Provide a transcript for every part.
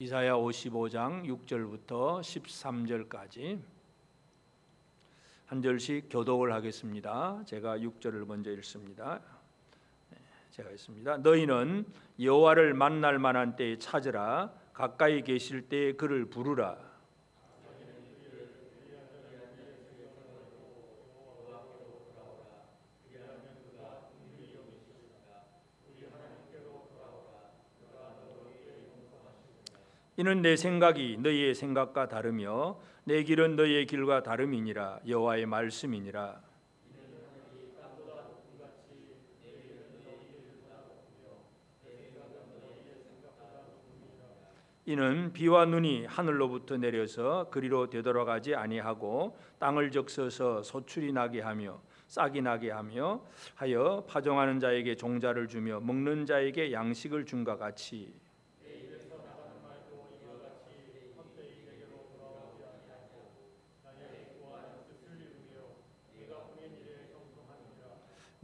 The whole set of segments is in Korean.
이사야 55장 6절부터 13절까지 한 절씩 교독을 하겠습니다. 제가 6절을 먼저 읽습니다. 제가 읽습니다. 너희는 여호와를 만날 만한 때에 찾으라. 가까이 계실 때에 그를 부르라. 이는 내 생각이 너희의 생각과 다르며 내 길은 너희의 길과 다름이니라. 여호와의 말씀이니라. 이는 비와 눈이 하늘로부터 내려서 그리로 되돌아가지 아니하고 땅을 적셔서 소출이 나게 하며 싹이 나게 하며 하여 파종하는 자에게 종자를 주며 먹는 자에게 양식을 준과 같이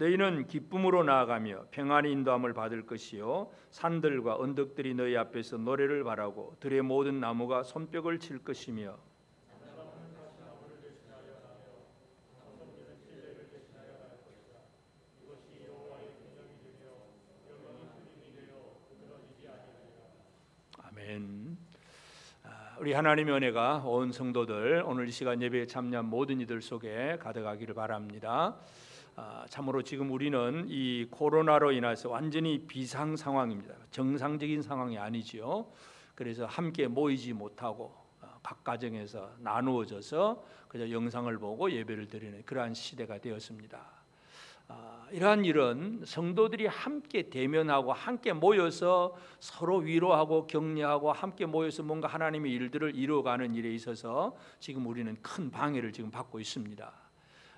너희는 기쁨으로 나아가며 평안의 인도함을 받을 것이요 산들과 언덕들이 너희 앞에서 노래를 바라고 들의 모든 나무가 손뼉을 칠 것이며 아멘. 우리 하나님의 은혜가 온 성도들 오늘 이 시간 예배에 참여한 모든 이들 속에 가득하기를 바랍니다. 참으로 지금 우리는 이 코로나로 인해서 완전히 비상 상황입니다. 정상적인 상황이 아니지요. 그래서 함께 모이지 못하고 각 가정에서 나누어져서 그저 영상을 보고 예배를 드리는 그러한 시대가 되었습니다. 이러한 일은 성도들이 함께 대면하고 함께 모여서 서로 위로하고 격려하고 함께 모여서 뭔가 하나님의 일들을 이루어가는 일에 있어서 지금 우리는 큰 방해를 지금 받고 있습니다.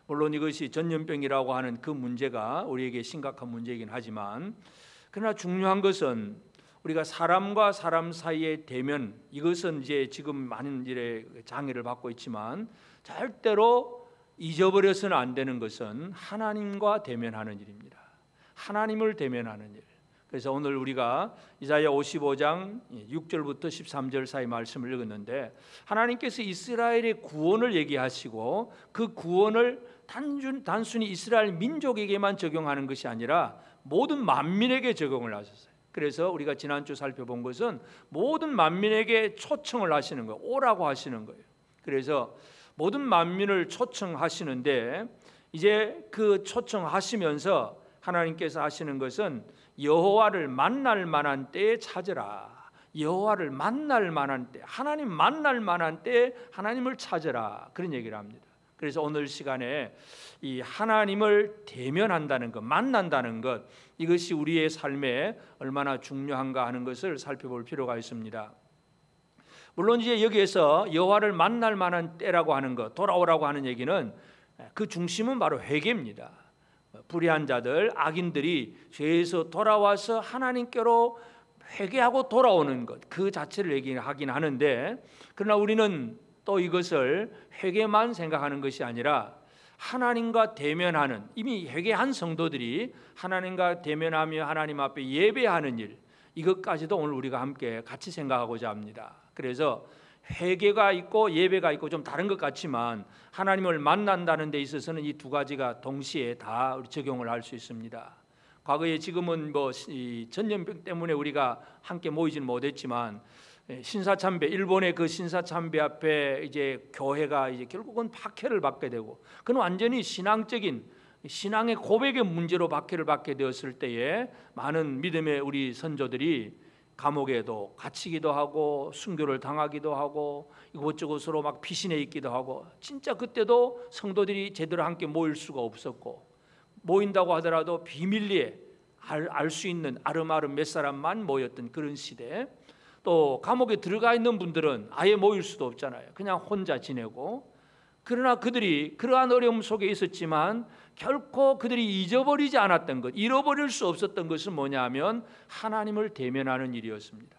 물론 이것이 전염병이라고 하는 그 문제가 우리에게 심각한 문제이긴 하지만 그러나 중요한 것은 우리가 사람과 사람 사이의 대면, 이것은 이제 지금 많은 일에 장애를 받고 있지만 절대로 잊어버려서는 안 되는 것은 하나님과 대면하는 일입니다. 하나님을 대면하는 일. 그래서 오늘 우리가 이사야 55장 6절부터 13절 사이 말씀을 읽었는데 하나님께서 이스라엘의 구원을 얘기하시고 그 구원을 단순히 이스라엘 민족에게만 적용하는 것이 아니라 모든 만민에게 적용을 하셨어요. 그래서 우리가 지난주 살펴본 것은 모든 만민에게 초청을 하시는 거예요. 오라고 하시는 거예요. 그래서 모든 만민을 초청하시는데 이제 그 초청하시면서 하나님께서 하시는 것은 여호와를 만날 만한 때에 찾으라. 여호와를 만날 만한 때, 하나님 만날 만한 때에 하나님을 찾으라. 그런 얘기를 합니다. 그래서 오늘 시간에 이 하나님을 대면한다는 것, 만난다는 것, 이것이 우리의 삶에 얼마나 중요한가 하는 것을 살펴볼 필요가 있습니다. 물론 이제 여기에서 여호와를 만날 만한 때라고 하는 것, 돌아오라고 하는 얘기는 그 중심은 바로 회개입니다. 불의한 자들, 악인들이 죄에서 돌아와서 하나님께로 회개하고 돌아오는 것, 그 자체를 얘기하긴 하는데 그러나 우리는 또 이것을 회개만 생각하는 것이 아니라 하나님과 대면하는, 이미 회개한 성도들이 하나님과 대면하며 하나님 앞에 예배하는 일, 이것까지도 오늘 우리가 함께 같이 생각하고자 합니다. 그래서 회개가 있고 예배가 있고 좀 다른 것 같지만 하나님을 만난다는 데 있어서는 이 두 가지가 동시에 다 적용을 할 수 있습니다. 과거에 지금은 이 전염병 때문에 우리가 함께 모이지는 못했지만 신사참배, 일본의 그 신사참배 앞에 이제 교회가 이제 결국은 박해를 받게 되고 그건 완전히 신앙적인 신앙의 고백의 문제로 박해를 받게 되었을 때에 많은 믿음의 우리 선조들이 감옥에도 갇히기도 하고 순교를 당하기도 하고 이곳저곳으로 막 피신해 있기도 하고 진짜 그때도 성도들이 제대로 함께 모일 수가 없었고 모인다고 하더라도 비밀리에 알 수 있는 아름아름 몇 사람만 모였던 그런 시대. 또 감옥에 들어가 있는 분들은 아예 모일 수도 없잖아요. 그냥 혼자 지내고. 그러나 그들이 그러한 어려움 속에 있었지만 결코 그들이 잊어버리지 않았던 것, 잃어버릴 수 없었던 것은 뭐냐면 하나님을 대면하는 일이었습니다.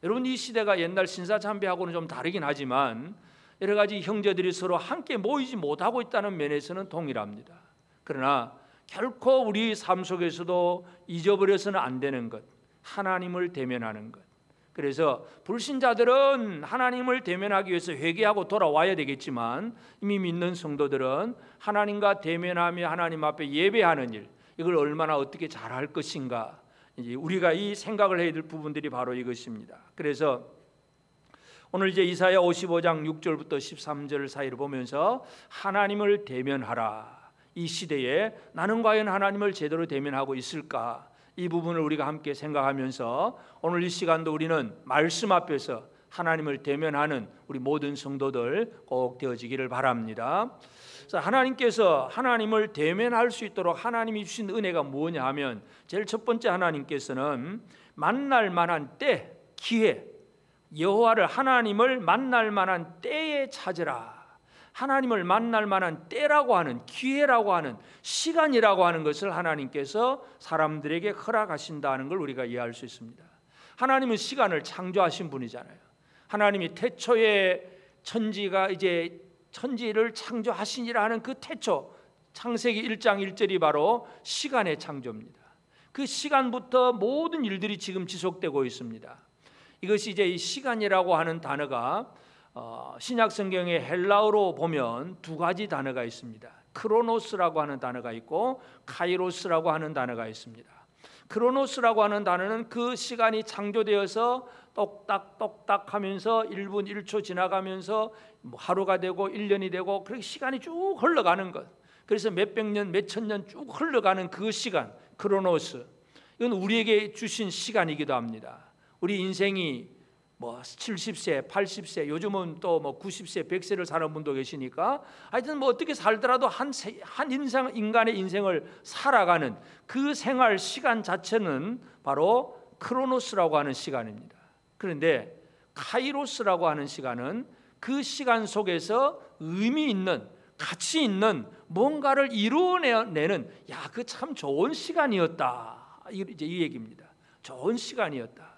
여러분, 이 시대가 옛날 신사참배하고는 좀 다르긴 하지만 여러 가지 형제들이 서로 함께 모이지 못하고 있다는 면에서는 동일합니다. 그러나 결코 우리 삶 속에서도 잊어버려서는 안 되는 것, 하나님을 대면하는 것. 그래서 불신자들은 하나님을 대면하기 위해서 회개하고 돌아와야 되겠지만, 이미 믿는 성도들은 하나님과 대면하며 하나님 앞에 예배하는 일, 이걸 얼마나 어떻게 잘할 것인가, 이제 우리가 이 생각을 해야 될 부분들이 바로 이것입니다. 그래서 오늘 이제 이사야 55장 6절부터 13절 사이를 보면서 하나님을 대면하라, 이 시대에 나는 과연 하나님을 제대로 대면하고 있을까, 이 부분을 우리가 함께 생각하면서 오늘 이 시간도 우리는 말씀 앞에서 하나님을 대면하는 우리 모든 성도들 꼭 되어지기를 바랍니다. 그래서 하나님께서 하나님을 대면할 수 있도록 하나님이 주신 은혜가 뭐냐 하면, 제일 첫 번째 하나님께서는 만날 만한 때, 기회, 여호와를 하나님을 만날 만한 때에 찾으라. 하나님을 만날 만한 때라고 하는, 기회라고 하는, 시간이라고 하는 것을 하나님께서 사람들에게 허락하신다는 걸 우리가 이해할 수 있습니다. 하나님은 시간을 창조하신 분이잖아요. 하나님이 태초에 천지가 이제 천지를 창조하시니라 하는 그 태초, 창세기 1장 1절이 바로 시간의 창조입니다. 그 시간부터 모든 일들이 지금 지속되고 있습니다. 이것이 이제 이 시간이라고 하는 단어가 신약 성경의 헬라어로 보면 두 가지 단어가 있습니다. 크로노스라고 하는 단어가 있고 카이로스라고 하는 단어가 있습니다. 크로노스라고 하는 단어는 그 시간이 창조되어서 똑딱똑딱 하면서 1분 1초 지나가면서 하루가 되고 1년이 되고 그렇게 시간이 쭉 흘러가는 것, 그래서 몇백 년 몇천 년 쭉 흘러가는 그 시간, 크로노스, 이건 우리에게 주신 시간이기도 합니다. 우리 인생이 70세, 80세, 요즘은 또 90세, 100세를 사는 분도 계시니까, 하여튼 어떻게 살더라도 한 인간의 인생을 살아가는 그 생활 시간 자체는 바로 크로노스라고 하는 시간입니다. 그런데 카이로스라고 하는 시간은 그 시간 속에서 의미 있는, 가치 있는 뭔가를 이루어내는, 그 참 좋은 시간이었다, 이제 이 얘기입니다. 좋은 시간이었다.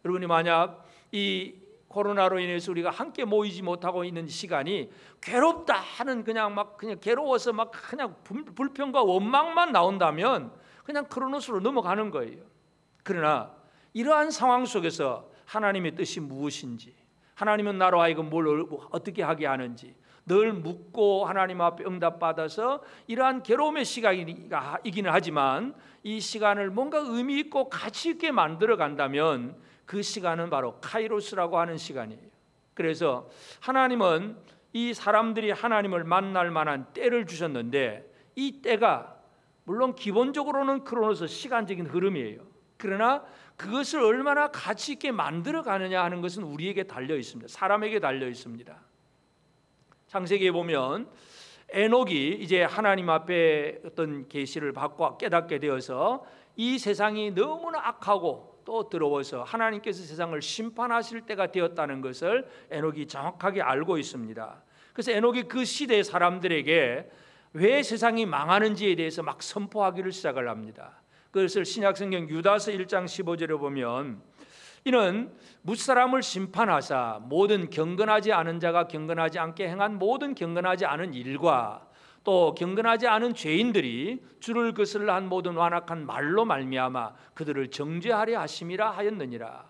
여러분이 만약 이 코로나로 인해서 우리가 함께 모이지 못하고 있는 시간이 괴롭다 하는, 그냥 괴로워서 그냥 불평과 원망만 나온다면 그냥 크로노스로 넘어가는 거예요. 그러나 이러한 상황 속에서 하나님의 뜻이 무엇인지, 하나님은 나로 하여금 뭘 어떻게 하게 하는지 늘 묻고 하나님 앞에 응답받아서, 이러한 괴로움의 시간이기는 하지만 이 시간을 뭔가 의미 있고 가치 있게 만들어 간다면 그 시간은 바로 카이로스라고 하는 시간이에요. 그래서 하나님은 이 사람들이 하나님을 만날 만한 때를 주셨는데, 이 때가 물론 기본적으로는 크로노스, 시간적인 흐름이에요. 그러나 그것을 얼마나 가치 있게 만들어 가느냐 하는 것은 우리에게 달려 있습니다. 사람에게 달려 있습니다. 창세기에 보면 에녹이 이제 하나님 앞에 어떤 계시를 받고 깨닫게 되어서 이 세상이 너무나 악하고 또 더러워서 하나님께서 세상을 심판하실 때가 되었다는 것을 에녹이 정확하게 알고 있습니다. 그래서 에녹이 그 시대의 사람들에게 왜 세상이 망하는지에 대해서 막 선포하기를 시작을 합니다. 그것을 신약성경 유다서 1장 15절에 보면, 이는 무사람을 심판하사 모든 경건하지 않은 자가 경건하지 않게 행한 모든 경건하지 않은 일과 또 경건하지 않은 죄인들이 주를 거슬러 한 모든 완악한 말로 말미암아 그들을 정죄하려 하심이라 하였느니라.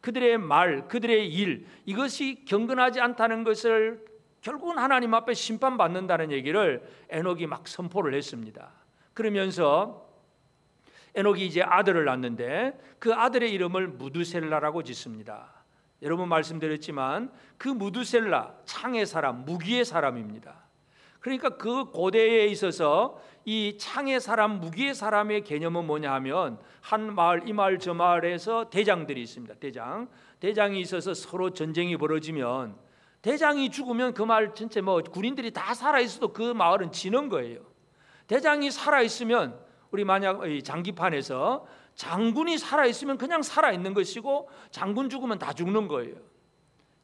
그들의 말, 그들의 일, 이것이 경건하지 않다는 것을 결국은 하나님 앞에 심판받는다는 얘기를 에녹이 막 선포를 했습니다. 그러면서 에녹이 이제 아들을 낳는데 그 아들의 이름을 무두셀라라고 짓습니다. 여러분 말씀드렸지만 그 무두셀라, 창의 사람, 무기의 사람입니다. 그러니까 그 고대에 있어서 이 창의 사람, 무기의 사람의 개념은 뭐냐 하면, 한 마을 이 마을 저 마을에서 대장들이 있습니다. 대장이 있어서 서로 전쟁이 벌어지면, 대장이 죽으면 그 마을 전체 군인들이 다 살아 있어도 그 마을은 지는 거예요. 대장이 살아 있으면, 우리 만약 장기판에서 장군이 살아 있으면 그냥 살아 있는 것이고, 장군 죽으면 다 죽는 거예요.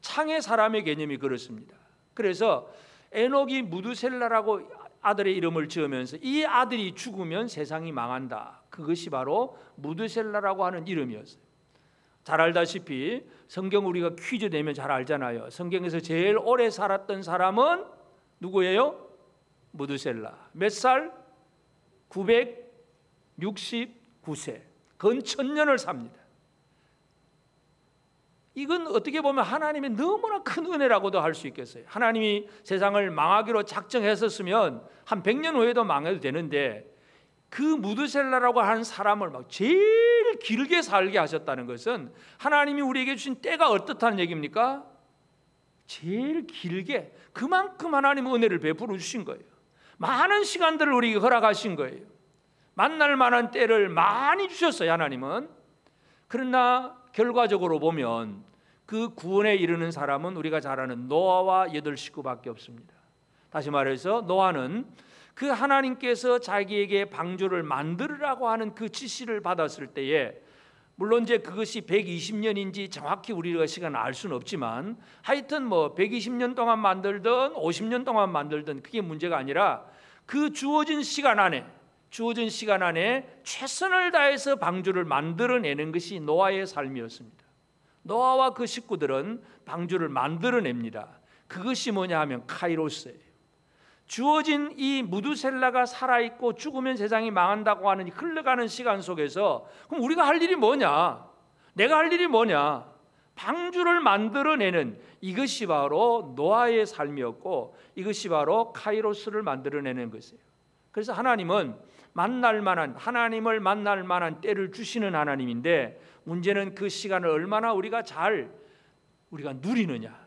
창의 사람의 개념이 그렇습니다. 그래서 에녹이 무두셀라라고 아들의 이름을 지으면서 이 아들이 죽으면 세상이 망한다, 그것이 바로 무두셀라라고 하는 이름이었어요. 잘 알다시피 성경 우리가 퀴즈 내면 잘 알잖아요. 성경에서 제일 오래 살았던 사람은 누구예요? 무두셀라. 몇 살? 969세. 건 1000년을 삽니다. 이건 어떻게 보면 하나님의 너무나 큰 은혜라고도 할 수 있겠어요. 하나님이 세상을 망하기로 작정했었으면 한 100년 후에도 망해도 되는데 그 무드셀라라고 하는 사람을 막 제일 길게 살게 하셨다는 것은 하나님이 우리에게 주신 때가 어떻다는 얘기입니까? 제일 길게, 그만큼 하나님은 은혜를 베풀어 주신 거예요. 많은 시간들을 우리에게 허락하신 거예요. 만날 만한 때를 많이 주셨어요, 하나님은. 그러나 결과적으로 보면 그 구원에 이르는 사람은 우리가 잘 아는 노아와 8 식구밖에 없습니다. 다시 말해서 노아는 그 하나님께서 자기에게 방주를 만들으라고 하는 그 지시를 받았을 때에, 물론 이제 그것이 120년인지 정확히 우리가 시간을 알 수는 없지만 하여튼 뭐 120년 동안 만들든 50년 동안 만들든 그게 문제가 아니라 그 주어진 시간 안에 최선을 다해서 방주를 만들어내는 것이 노아의 삶이었습니다. 노아와 그 식구들은 방주를 만들어냅니다. 그것이 뭐냐 하면 카이로스예요. 주어진 이 무두셀라가 살아있고 죽으면 세상이 망한다고 하는 흘러가는 시간 속에서 그럼 우리가 할 일이 뭐냐? 내가 할 일이 뭐냐? 방주를 만들어내는, 이것이 바로 노아의 삶이었고 이것이 바로 카이로스를 만들어내는 것이에요. 그래서 하나님은 하나님을 만날 만한 때를 주시는 하나님인데, 문제는 그 시간을 얼마나 우리가 누리느냐,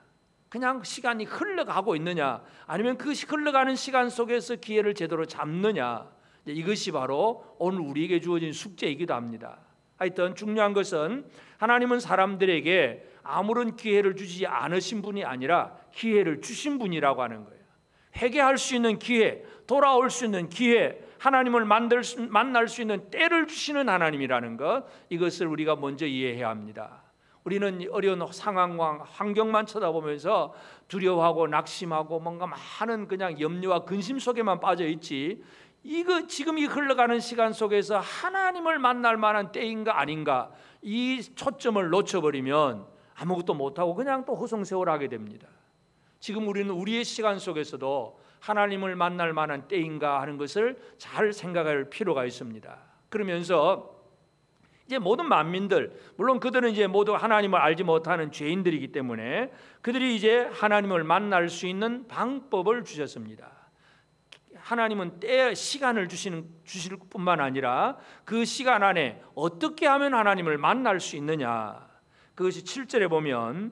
그냥 시간이 흘러가고 있느냐, 아니면 그 흘러가는 시간 속에서 기회를 제대로 잡느냐, 이것이 바로 오늘 우리에게 주어진 숙제이기도 합니다. 하여튼 중요한 것은 하나님은 사람들에게 아무런 기회를 주지 않으신 분이 아니라 기회를 주신 분이라고 하는 거예요. 회개할 수 있는 기회, 돌아올 수 있는 기회, 하나님을 만날 수 있는 때를 주시는 하나님이라는 것, 이것을 우리가 먼저 이해해야 합니다. 우리는 어려운 상황과 환경만 쳐다보면서 두려워하고 낙심하고 뭔가 많은 그냥 염려와 근심 속에만 빠져 있지, 지금 이 흘러가는 시간 속에서 하나님을 만날 만한 때인가 아닌가, 이 초점을 놓쳐버리면 아무것도 못하고 그냥 또 허송세월하게 됩니다. 지금 우리는 우리의 시간 속에서도 하나님을 만날 만한 때인가 하는 것을 잘 생각할 필요가 있습니다. 그러면서 이제 모든 만민들, 물론 그들은 이제 모두 하나님을 알지 못하는 죄인들이기 때문에 그들이 이제 하나님을 만날 수 있는 방법을 주셨습니다. 하나님은 시간을 주실 뿐만 아니라 그 시간 안에 어떻게 하면 하나님을 만날 수 있느냐, 그것이 7절에 보면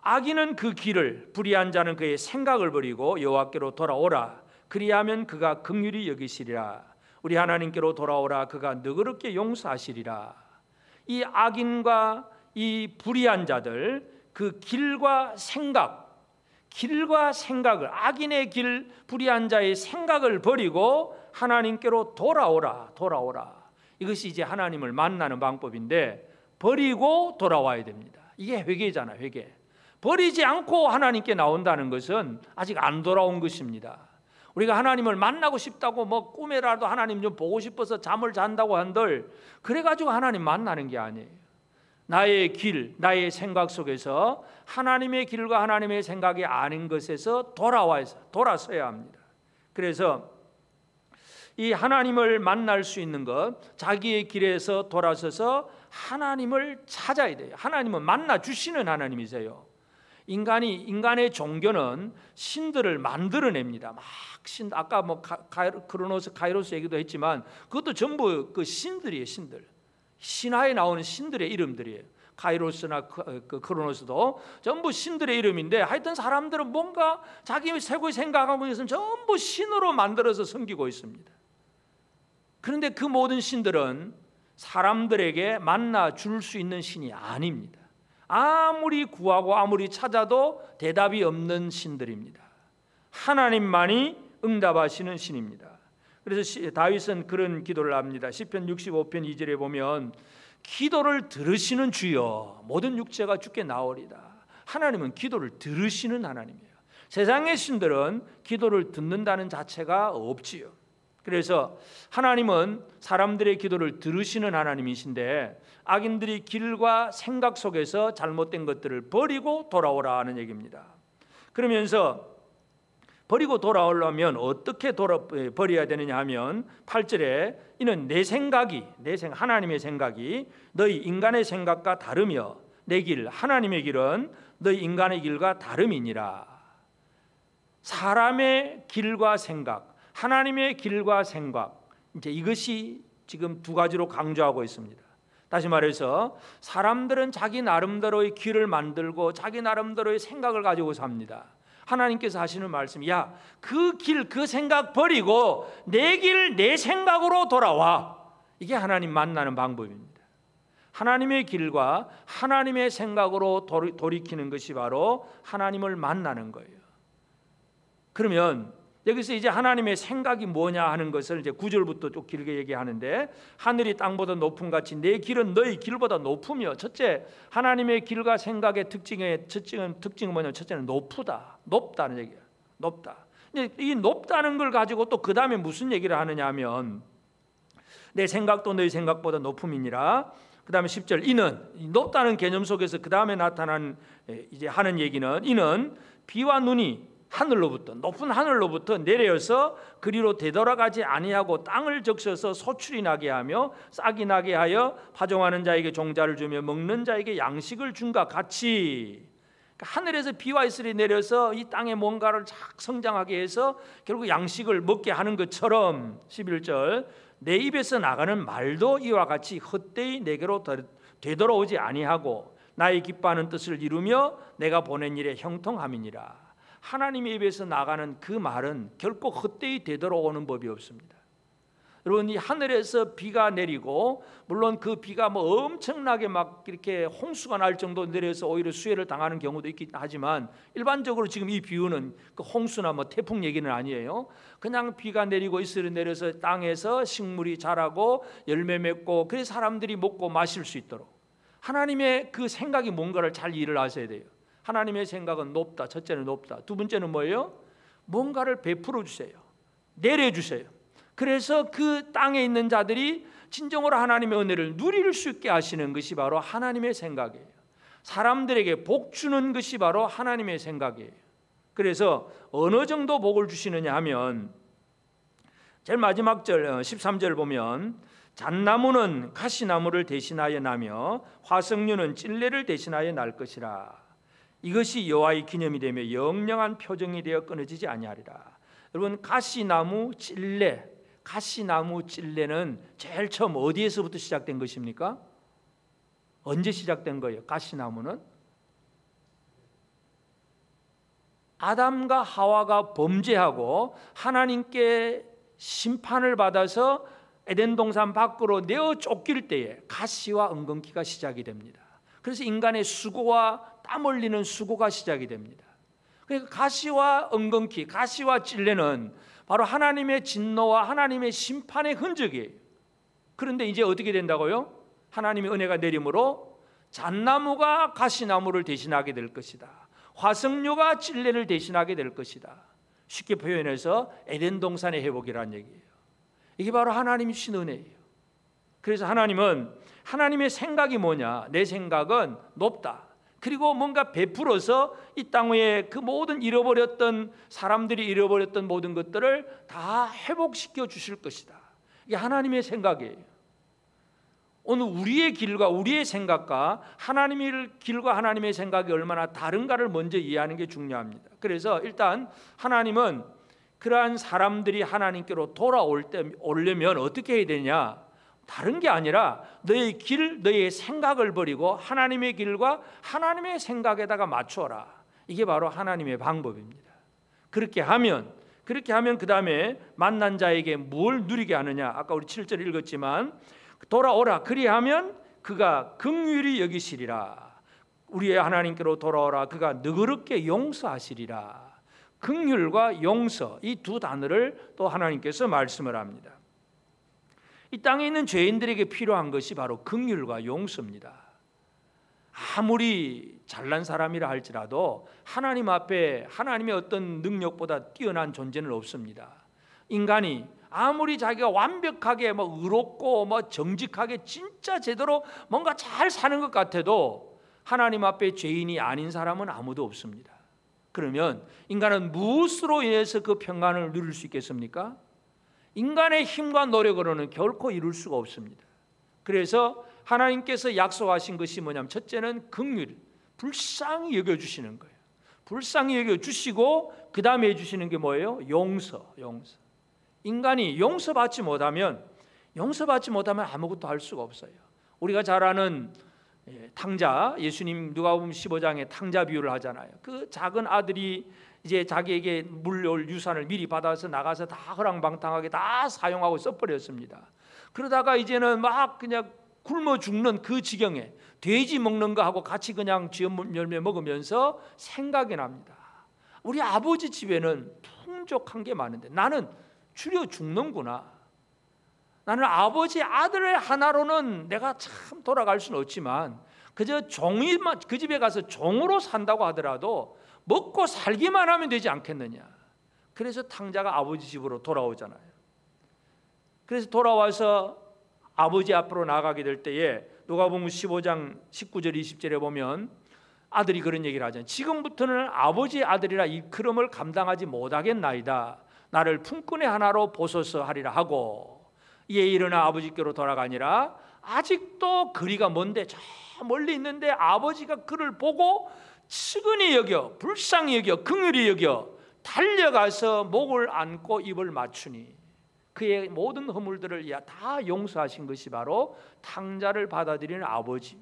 악인은 그 길을, 불의한 자는 그의 생각을 버리고 여호와께로 돌아오라. 그리하면 그가 긍휼히 여기시리라. 우리 하나님께로 돌아오라. 그가 너그럽게 용서하시리라. 이 악인과 이 불의한 자들, 그 길과 생각을, 악인의 길, 불의한 자의 생각을 버리고 하나님께로 돌아오라. 이것이 이제 하나님을 만나는 방법인데, 버리고 돌아와야 됩니다. 이게 회개잖아요, 회개. 버리지 않고 하나님께 나온다는 것은 아직 안 돌아온 것입니다. 우리가 하나님을 만나고 싶다고 뭐 꿈에라도 하나님 좀 보고 싶어서 잠을 잔다고 한들 그래가지고 하나님 만나는 게 아니에요. 나의 길, 나의 생각 속에서 하나님의 길과 하나님의 생각이 아닌 것에서 돌아서야 합니다. 그래서 이 하나님을 만날 수 있는 것, 자기의 길에서 돌아서서 하나님을 찾아야 돼요. 하나님은 만나 주시는 하나님이세요. 인간의 종교는 신들을 만들어냅니다. 막 아까 뭐 크로노스, 카이로스 얘기도 했지만 그것도 전부 그 신들이에요. 신화에 나오는 신들의 이름들이에요. 카이로스나 그 크로노스도 전부 신들의 이름인데, 하여튼 사람들은 뭔가 자기 최고의 생각하고 있으면 전부 신으로 만들어서 섬기고 있습니다. 그런데 그 모든 신들은 사람들에게 만나 줄 수 있는 신이 아닙니다. 아무리 구하고 아무리 찾아도 대답이 없는 신들입니다. 하나님만이 응답하시는 신입니다. 그래서 다윗은 그런 기도를 합니다. 시편 65편 2절에 보면 기도를 들으시는 주여 모든 육체가 주께 나오리다. 하나님은 기도를 들으시는 하나님이에요. 세상의 신들은 기도를 듣는다는 자체가 없지요. 그래서 하나님은 사람들의 기도를 들으시는 하나님이신데, 악인들이 길과 생각 속에서 잘못된 것들을 버리고 돌아오라 하는 얘기입니다. 그러면서 버리고 돌아오려면 어떻게 버려야 되느냐 하면 8절에 이는 하나님의 생각이 너희 인간의 생각과 다르며 내 길, 하나님의 길은 너희 인간의 길과 다름이니라. 사람의 길과 생각, 하나님의 길과 생각, 이제 이것이 지금 두 가지로 강조하고 있습니다. 다시 말해서 사람들은 자기 나름대로의 길을 만들고 자기 나름대로의 생각을 가지고 삽니다. 하나님께서 하시는 말씀, 야, 그 길, 그 생각 버리고 내 길, 내 생각으로 돌아와. 이게 하나님 만나는 방법입니다. 하나님의 길과 하나님의 생각으로 돌이키는 것이 바로 하나님을 만나는 거예요. 그러면 여기서 이제 하나님의 생각이 뭐냐 하는 것을 이제 9절부터 좀 길게 얘기하는데, 하늘이 땅보다 높음 같이 내 길은 너희 길보다 높으며, 첫째 하나님의 길과 생각의 특징은 뭐냐면, 첫째는 높다는 얘기야. 높다. 이 높다는 걸 가지고 또 그 다음에 무슨 얘기를 하느냐 하면, 내 생각도 너희 생각보다 높음이니라. 그 다음에 10절, 이는, 높다는 개념 속에서 그 다음에 나타난 이제 하는 얘기는, 이는 비와 눈이 하늘로부터, 높은 하늘로부터 내려서 그리로 되돌아가지 아니하고 땅을 적셔서 소출이 나게 하며 싹이 나게 하여 파종하는 자에게 종자를 주며 먹는 자에게 양식을 준과 같이, 그러니까 하늘에서 비와 이슬이 내려서 이 땅에 뭔가를 착 성장하게 해서 결국 양식을 먹게 하는 것처럼, 11절, 내 입에서 나가는 말도 이와 같이 헛되이 내게로 되돌아오지 아니하고 나의 기뻐하는 뜻을 이루며 내가 보낸 일에 형통함이니라. 하나님의 입에서 나가는 그 말은 결코 헛되이 되돌아오는 법이 없습니다. 여러분, 이 하늘에서 비가 내리고, 물론 그 비가 뭐 엄청나게 막 이렇게 홍수가 날 정도 내려서 오히려 수해를 당하는 경우도 있긴 하지만, 일반적으로 지금 이 비유는 그 홍수나 뭐 태풍 얘기는 아니에요. 그냥 비가 내리고 이슬이 내려서 땅에서 식물이 자라고 열매 맺고, 그래서 사람들이 먹고 마실 수 있도록 하나님의 그 생각이 뭔가를 잘 이해를 하셔야 돼요. 하나님의 생각은 높다. 첫째는 높다. 두 번째는 뭐예요? 뭔가를 베풀어 주세요. 내려주세요. 그래서 그 땅에 있는 자들이 진정으로 하나님의 은혜를 누릴 수 있게 하시는 것이 바로 하나님의 생각이에요. 사람들에게 복 주는 것이 바로 하나님의 생각이에요. 그래서 어느 정도 복을 주시느냐 하면, 제일 마지막 절 13절 보면, 잣나무는 가시나무를 대신하여 나며 화석류는 찔레를 대신하여 날 것이라. 이것이 여호와의 기념이 되며 영영한 표정이 되어 끊어지지 아니하리라. 여러분, 가시나무 찔레는 제일 처음 어디에서부터 시작된 것입니까? 언제 시작된 거예요? 가시나무는 아담과 하와가 범죄하고 하나님께 심판을 받아서 에덴 동산 밖으로 내어 쫓길 때에 가시와 엉겅퀴가 시작이 됩니다. 그래서 인간의 수고와 땀 흘리는 수고가 시작이 됩니다. 그러니까 가시와 엉겅퀴, 가시와 찔레는 바로 하나님의 진노와 하나님의 심판의 흔적이에요. 그런데 이제 어떻게 된다고요? 하나님의 은혜가 내림으로 잣나무가 가시나무를 대신하게 될 것이다. 화석류가 찔레를 대신하게 될 것이다. 쉽게 표현해서 에덴 동산의 회복이라는 얘기예요. 이게 바로 하나님이 주신 은혜예요. 그래서 하나님은, 하나님의 생각이 뭐냐? 내 생각은 높다. 그리고 뭔가 베풀어서 이 땅 위에 그 모든 잃어버렸던, 사람들이 잃어버렸던 모든 것들을 다 회복시켜 주실 것이다. 이게 하나님의 생각이에요. 오늘 우리의 길과 우리의 생각과 하나님의 길과 하나님의 생각이 얼마나 다른가를 먼저 이해하는 게 중요합니다. 그래서 일단 하나님은 그러한 사람들이 하나님께로 돌아오려면 어떻게 해야 되냐? 다른 게 아니라 너의 길, 너의 생각을 버리고 하나님의 길과 하나님의 생각에다가 맞춰라. 이게 바로 하나님의 방법입니다. 그렇게 하면 그 다음에 만난 자에게 뭘 누리게 하느냐? 아까 우리 7절 읽었지만, 돌아오라. 그리하면 그가 긍휼히 여기시리라. 우리의 하나님께로 돌아오라. 그가 너그럽게 용서하시리라. 긍휼과 용서, 이 두 단어를 또 하나님께서 말씀을 합니다. 이 땅에 있는 죄인들에게 필요한 것이 바로 긍휼과 용서입니다. 아무리 잘난 사람이라 할지라도 하나님 앞에 하나님의 어떤 능력보다 뛰어난 존재는 없습니다. 인간이 아무리 자기가 완벽하게 의롭고 정직하게 진짜 제대로 뭔가 잘 사는 것 같아도 하나님 앞에 죄인이 아닌 사람은 아무도 없습니다. 그러면 인간은 무엇으로 인해서 그 평안을 누릴 수 있겠습니까? 인간의 힘과 노력으로는 결코 이룰 수가 없습니다. 그래서 하나님께서 약속하신 것이 뭐냐면 첫째는 긍휼, 불쌍히 여겨주시는 거예요. 불쌍히 여겨주시고 그 다음에 해주시는 게 뭐예요? 용서. 인간이 용서받지 못하면 아무것도 할 수가 없어요. 우리가 잘 아는 탕자, 예수님 누가복음 15장에 탕자 비유를 하잖아요. 그 작은 아들이 이제 자기에게 물려올 유산을 미리 받아서 나가서 다 허랑방탕하게 다 사용하고 써버렸습니다. 그러다가 이제는 막 그냥 굶어 죽는 그 지경에 돼지 먹는 거 하고 같이 그냥 쥐어 열매 먹으면서 생각이 납니다. 우리 아버지 집에는 풍족한 게 많은데 나는 줄여 죽는구나. 나는 아버지 아들의 하나로는 내가 참 돌아갈 수는 없지만 그저 종이만 그 집에 가서 종으로 산다고 하더라도 먹고 살기만 하면 되지 않겠느냐. 그래서 탕자가 아버지 집으로 돌아오잖아요. 그래서 돌아와서 아버지 앞으로 나가게 될 때에 누가복음 15장 19절 20절에 보면 아들이 그런 얘기를 하잖아요. 지금부터는 아버지의 아들이라 이 크럼을 감당하지 못하겠나이다. 나를 품꾼의 하나로 보소서 하리라 하고 이에 일어나 아버지께로 돌아가니라. 아직도 거리가 먼데 저 멀리 있는데 아버지가 그를 보고 측은히 여겨 불쌍히 여겨 긍휼히 여겨 달려가서 목을 안고 입을 맞추니 그의 모든 허물들을 다 용서하신 것이 바로 탕자를 받아들이는 아버지.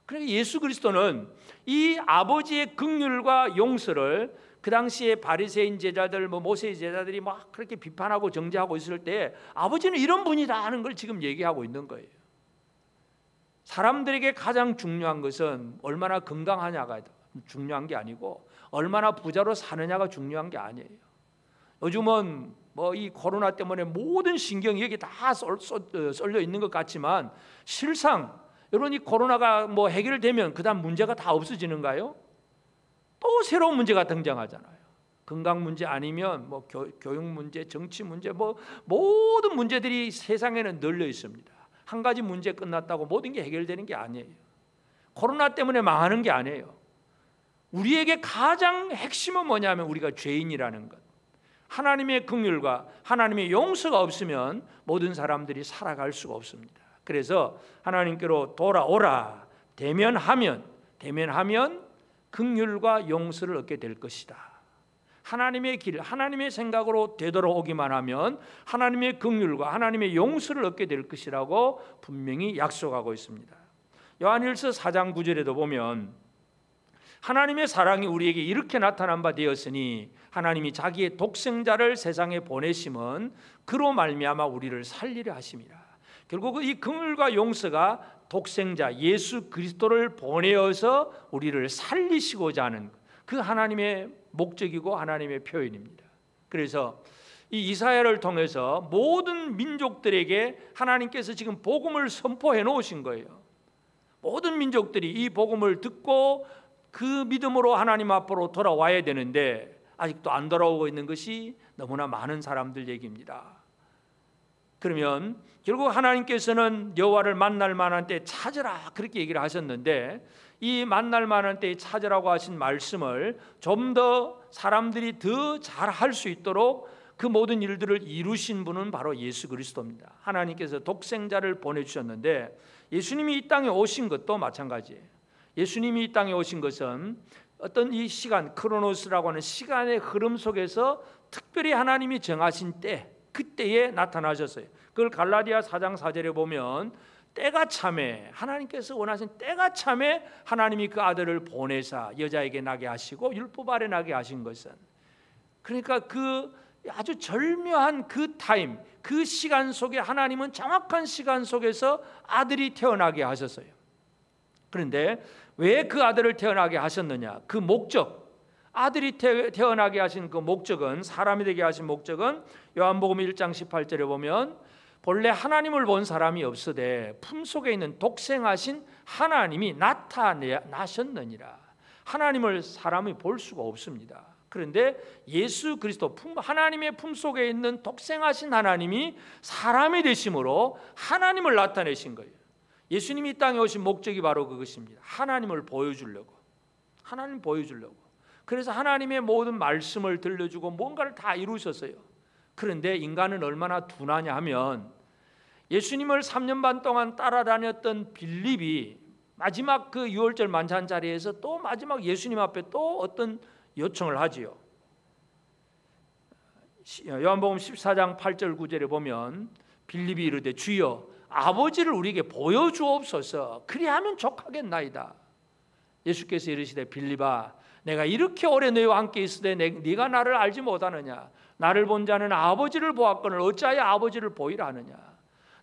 그러니까 예수 그리스도는 이 아버지의 긍휼과 용서를 그 당시에 바리새인 제자들, 모세 제자들이 막 그렇게 비판하고 정죄하고 있을 때 아버지는 이런 분이다 하는 걸 지금 얘기하고 있는 거예요. 사람들에게 가장 중요한 것은 얼마나 건강하냐가 중요한 게 아니고 얼마나 부자로 사느냐가 중요한 게 아니에요. 요즘은 이 코로나 때문에 모든 신경이 여기 다 쏠려 있는 것 같지만 실상 여러분 이 코로나가 해결되면 그다음 문제가 다 없어지는가요? 또 새로운 문제가 등장하잖아요. 건강 문제 아니면 교육 문제, 정치 문제, 모든 문제들이 세상에는 널려 있습니다. 한 가지 문제 끝났다고 모든 게 해결되는 게 아니에요. 코로나 때문에 망하는 게 아니에요. 우리에게 가장 핵심은 뭐냐면 우리가 죄인이라는 것. 하나님의 긍휼과 하나님의 용서가 없으면 모든 사람들이 살아갈 수가 없습니다. 그래서 하나님께로 돌아오라. 대면하면 긍휼과 용서를 얻게 될 것이다. 하나님의 길, 하나님의 생각으로 되돌아오기만 하면 하나님의 긍휼과 하나님의 용서를 얻게 될 것이라고 분명히 약속하고 있습니다. 요한일서 4장 9절에도 보면 하나님의 사랑이 우리에게 이렇게 나타난 바 되었으니 하나님이 자기의 독생자를 세상에 보내심은 그로 말미암아 우리를 살리려 하심이라. 결국 이 긍휼과 용서가 독생자 예수 그리스도를 보내어서 우리를 살리시고자 하는 그 하나님의 목적이고 하나님의 표현입니다. 그래서 이 이사야를 통해서 모든 민족들에게 하나님께서 지금 복음을 선포해 놓으신 거예요. 모든 민족들이 이 복음을 듣고 그 믿음으로 하나님 앞으로 돌아와야 되는데 아직도 안 돌아오고 있는 것이 너무나 많은 사람들 얘기입니다. 그러면 결국 하나님께서는 여호와를 만날 만한 때 찾으라 그렇게 얘기를 하셨는데 이 만날 만한 때에 찾으라고 하신 말씀을 좀 더 사람들이 더 잘할 수 있도록 그 모든 일들을 이루신 분은 바로 예수 그리스도입니다. 하나님께서 독생자를 보내주셨는데 예수님이 이 땅에 오신 것도 마찬가지예요. 예수님이 이 땅에 오신 것은 어떤 이 시간 크로노스라고 하는 시간의 흐름 속에서 특별히 하나님이 정하신 때 그때에 나타나셨어요. 그걸 갈라디아 4장 4절에 보면 때가 참에 하나님께서 원하신 때가 참에 하나님이 그 아들을 보내사 여자에게 나게 하시고 율법 아래 나게 하신 것은 그러니까 그 아주 절묘한 그 타임 그 시간 속에 하나님은 정확한 시간 속에서 아들이 태어나게 하셨어요. 그런데 왜 그 아들을 태어나게 하셨느냐? 그 목적 아들이 태어나게 하신 그 목적은 사람이 되게 하신 목적은 요한복음 1장 18절에 보면 본래 하나님을 본 사람이 없으되 품속에 있는 독생하신 하나님이 나타나셨느니라. 하나님을 사람이 볼 수가 없습니다. 그런데 예수 그리스도 하나님의 품속에 있는 독생하신 하나님이 사람이 되심으로 하나님을 나타내신 거예요. 예수님이 이 땅에 오신 목적이 바로 그것입니다. 하나님을 보여주려고. 하나님 보여주려고. 그래서 하나님의 모든 말씀을 들려주고 뭔가를 다 이루셨어요. 그런데 인간은 얼마나 둔하냐 하면 예수님을 3년 반 동안 따라다녔던 빌립이 마지막 그 6월절 만찬 자리에서 또 마지막 예수님 앞에 또 어떤 요청을 하지요. 요한복음 14장 8절 9절에 보면 빌립이 이르되 주여 아버지를 우리에게 보여주옵소서 그리하면 족하겠나이다. 예수께서 이르시되 빌립아 내가 이렇게 오래 너희와 함께 있으되 네가 나를 알지 못하느냐. 나를 본 자는 아버지를 보았거늘 어찌하여 아버지를 보이라 하느냐.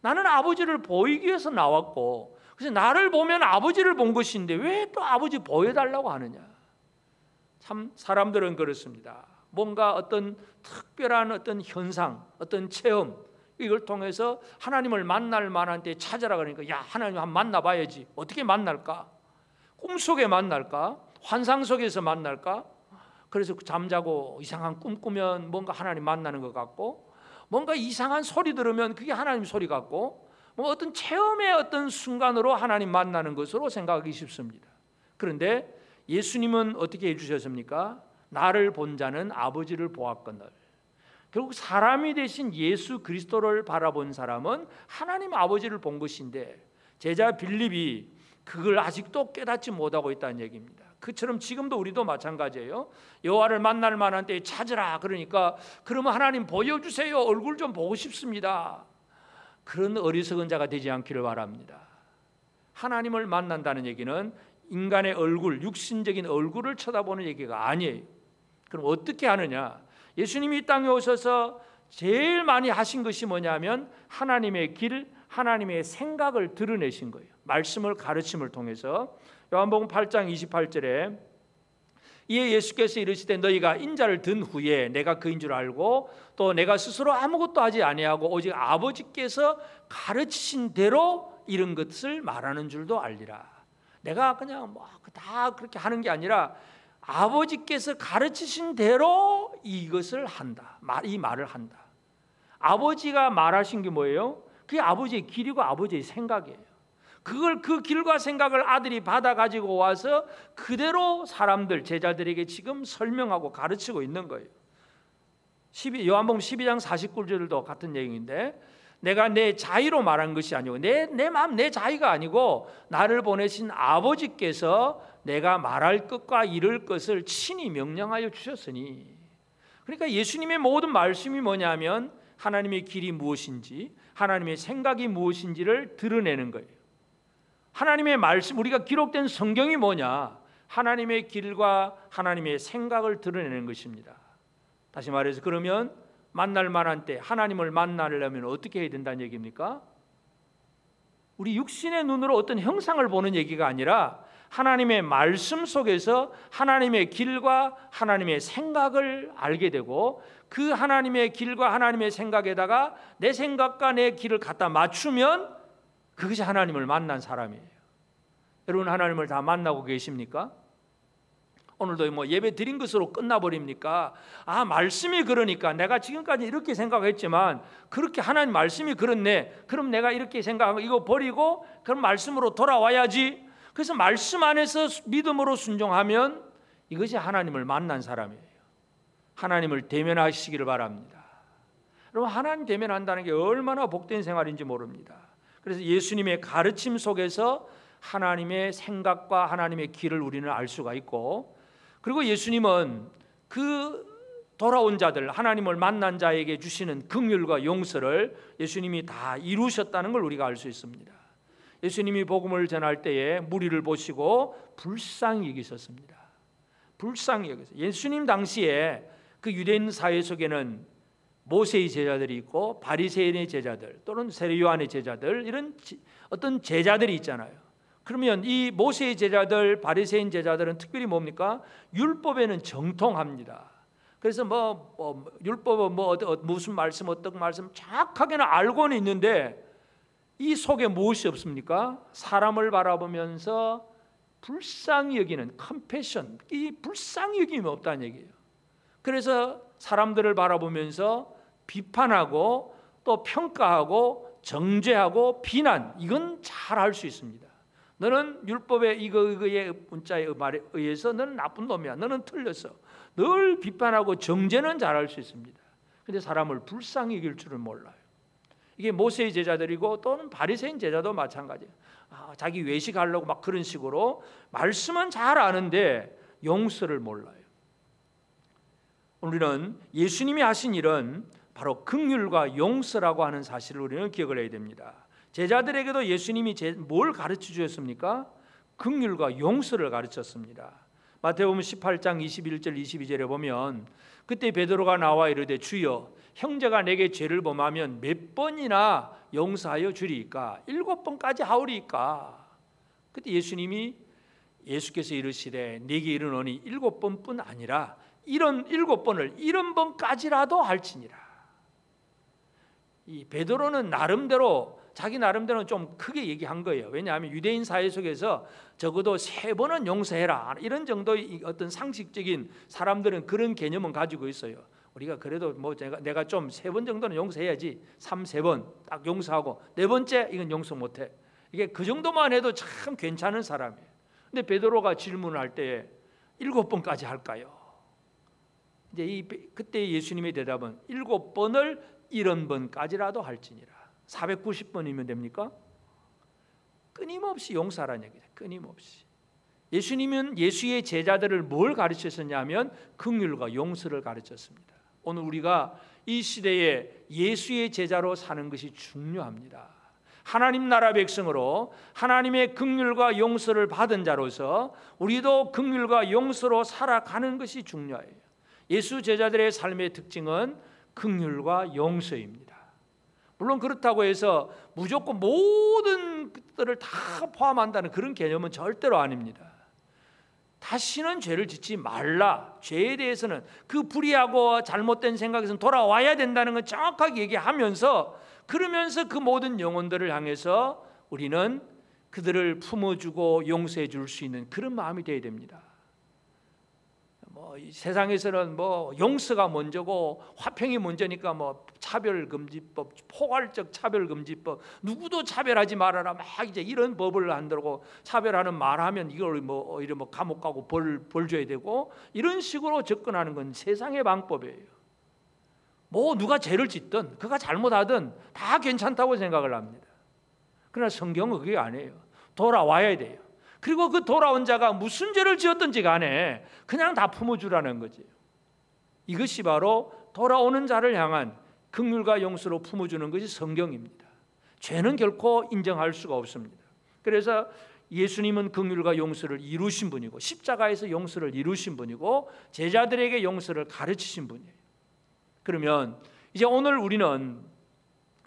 나는 아버지를 보이기 위해서 나왔고 그래서 나를 보면 아버지를 본 것인데 왜 또 아버지 보여달라고 하느냐. 참 사람들은 그렇습니다. 뭔가 어떤 특별한 어떤 현상, 어떤 체험 이걸 통해서 하나님을 만날 만한 때 찾아라 그러니까 야 하나님 한번 만나봐야지. 어떻게 만날까? 꿈속에 만날까? 환상 속에서 만날까? 그래서 잠자고 이상한 꿈 꾸면 뭔가 하나님 만나는 것 같고 뭔가 이상한 소리 들으면 그게 하나님 소리 같고 뭐 어떤 체험의 어떤 순간으로 하나님 만나는 것으로 생각하기 쉽습니다. 그런데 예수님은 어떻게 해주셨습니까? 나를 본 자는 아버지를 보았거늘. 결국 사람이 되신 예수 그리스도를 바라본 사람은 하나님 아버지를 본 것인데 제자 빌립이 그걸 아직도 깨닫지 못하고 있다는 얘기입니다. 그처럼 지금도 우리도 마찬가지예요. 여호와를 만날 만한 때에 찾으라 그러니까 그러면 하나님 보여주세요. 얼굴 좀 보고 싶습니다. 그런 어리석은 자가 되지 않기를 바랍니다. 하나님을 만난다는 얘기는 인간의 얼굴, 육신적인 얼굴을 쳐다보는 얘기가 아니에요. 그럼 어떻게 하느냐? 예수님이 이 땅에 오셔서 제일 많이 하신 것이 뭐냐면 하나님의 길, 하나님의 생각을 드러내신 거예요. 말씀을 가르침을 통해서 요한복음 8장 28절에 이에 예수께서 이르시되 너희가 인자를 든 후에 내가 그인 줄 알고 또 내가 스스로 아무것도 하지 아니하고 오직 아버지께서 가르치신 대로 이런 것을 말하는 줄도 알리라. 내가 그냥 뭐 다 그렇게 하는 게 아니라 아버지께서 가르치신 대로 이것을 한다. 이 말을 한다. 아버지가 말하신 게 뭐예요? 그게 아버지의 길이고 아버지의 생각이에요. 그걸 그 길과 생각을 아들이 받아 가지고 와서 그대로 사람들 제자들에게 지금 설명하고 가르치고 있는 거예요. 요한복음 12장 49절도 같은 얘기인데 내가 내 자의로 말한 것이 아니고 내 마음 내 자의가 아니고 나를 보내신 아버지께서 내가 말할 것과 이룰 것을 친히 명령하여 주셨으니. 그러니까 예수님의 모든 말씀이 뭐냐면 하나님의 길이 무엇인지 하나님의 생각이 무엇인지를 드러내는 거예요. 하나님의 말씀, 우리가 기록된 성경이 뭐냐? 하나님의 길과 하나님의 생각을 드러내는 것입니다. 다시 말해서 그러면 만날 만한 때 하나님을 만나려면 어떻게 해야 된다는 얘기입니까? 우리 육신의 눈으로 어떤 형상을 보는 얘기가 아니라 하나님의 말씀 속에서 하나님의 길과 하나님의 생각을 알게 되고 그 하나님의 길과 하나님의 생각에다가 내 생각과 내 길을 갖다 맞추면 그것이 하나님을 만난 사람이에요. 여러분 하나님을 다 만나고 계십니까? 오늘도 뭐 예배 드린 것으로 끝나버립니까? 아 말씀이 그러니까 내가 지금까지 이렇게 생각했지만 그렇게 하나님 말씀이 그렇네. 그럼 내가 이렇게 생각하고 이거 버리고 그럼 말씀으로 돌아와야지. 그래서 말씀 안에서 믿음으로 순종하면 이것이 하나님을 만난 사람이에요. 하나님을 대면하시기를 바랍니다. 여러분 하나님 대면한다는 게 얼마나 복된 생활인지 모릅니다. 그래서 예수님의 가르침 속에서 하나님의 생각과 하나님의 길을 우리는 알 수가 있고 그리고 예수님은 그 돌아온 자들 하나님을 만난 자에게 주시는 긍휼과 용서를 예수님이 다 이루셨다는 걸 우리가 알 수 있습니다. 예수님이 복음을 전할 때에 무리를 보시고 불쌍히 여기셨습니다. 불쌍히 여기셨어요. 예수님 당시에 그 유대인 사회 속에는 모세의 제자들이 있고 바리새인의 제자들 또는 세례요한의 제자들 이런 어떤 제자들이 있잖아요. 그러면 이 모세의 제자들 바리새인 제자들은 특별히 뭡니까? 율법에는 정통합니다. 그래서 율법은 무슨 말씀 어떤 말씀 정확하게는 알고는 있는데 이 속에 무엇이 없습니까? 사람을 바라보면서 불쌍히 여기는 컴패션, 이 불쌍히 여김이 없다는 얘기예요. 그래서 사람들을 바라보면서 비판하고 또 평가하고 정죄하고 비난 이건 잘 할 수 있습니다. 너는 율법의 이거의 문자의 말에 의해서 너는 나쁜 놈이야. 너는 틀렸어. 늘 비판하고 정죄는 잘 할 수 있습니다. 그런데 사람을 불쌍히 여길 줄은 몰라요. 이게 모세의 제자들이고 또는 바리새인 제자도 마찬가지예요. 자기 외식하려고 막 그런 식으로 말씀은 잘 아는데 용서를 몰라요. 우리는 예수님이 하신 일은 바로 긍휼과 용서라고 하는 사실을 우리는 기억을 해야 됩니다. 제자들에게도 예수님이 뭘 가르쳐 주셨습니까? 긍휼과 용서를 가르쳤습니다. 마태복음 18장 21절 22절에 보면 그때 베드로가 나와 이르되 주여 형제가 내게 죄를 범하면 몇 번이나 용서하여 주리이까? 7번까지 하오리이까? 그때 예수께서 이르시되 네게 이르노니 7번뿐 아니라 이런 7번을 70번까지라도 할지니라. 이 베드로는 자기 나름대로는 좀 크게 얘기한 거예요. 왜냐하면 유대인 사회 속에서 적어도 3번은 용서해라 이런 정도의 어떤 상식적인 사람들은 그런 개념은 가지고 있어요. 우리가 그래도 뭐 내가 좀 3번 정도는 용서해야지 3번 딱 용서하고 4번째 이건 용서 못해. 이게 그 정도만 해도 참 괜찮은 사람이에요. 근데 베드로가 질문을 할 때 7번까지 할까요? 이제 그때 예수님의 대답은 7번을 70번까지라도 할지니라. 490번이면 됩니까? 끊임없이 용서하라는 얘기죠. 끊임없이. 예수님은 예수의 제자들을 뭘 가르쳤었냐면 긍휼과 용서를 가르쳤습니다. 오늘 우리가 이 시대에 예수의 제자로 사는 것이 중요합니다. 하나님 나라 백성으로 하나님의 긍휼과 용서를 받은 자로서 우리도 긍휼과 용서로 살아가는 것이 중요해요. 예수 제자들의 삶의 특징은 긍휼과 용서입니다. 물론 그렇다고 해서 무조건 모든 것들을 다 포함한다는 그런 개념은 절대로 아닙니다. 다시는 죄를 짓지 말라. 죄에 대해서는 그 불의하고 잘못된 생각에서는 돌아와야 된다는 건 정확하게 얘기하면서 그러면서 그 모든 영혼들을 향해서 우리는 그들을 품어주고 용서해 줄 수 있는 그런 마음이 되어야 됩니다. 이 세상에서는 용서가 먼저고 화평이 먼저니까 차별금지법, 포괄적 차별금지법, 누구도 차별하지 말아라 막 이제 이런 법을 한다고 차별하는 말하면 이걸 오히려 감옥 가고 벌 줘야 되고 이런 식으로 접근하는 건 세상의 방법이에요. 누가 죄를 짓든 그가 잘못하든 다 괜찮다고 생각을 합니다. 그러나 성경은 그게 아니에요. 돌아와야 돼요. 그리고 그 돌아온 자가 무슨 죄를 지었든지 간에 그냥 다 품어주라는 거지. 이것이 바로 돌아오는 자를 향한 긍휼과 용서로 품어주는 것이 성경입니다. 죄는 결코 인정할 수가 없습니다. 그래서 예수님은 긍휼과 용서를 이루신 분이고 십자가에서 용서를 이루신 분이고 제자들에게 용서를 가르치신 분이에요. 그러면 이제 오늘 우리는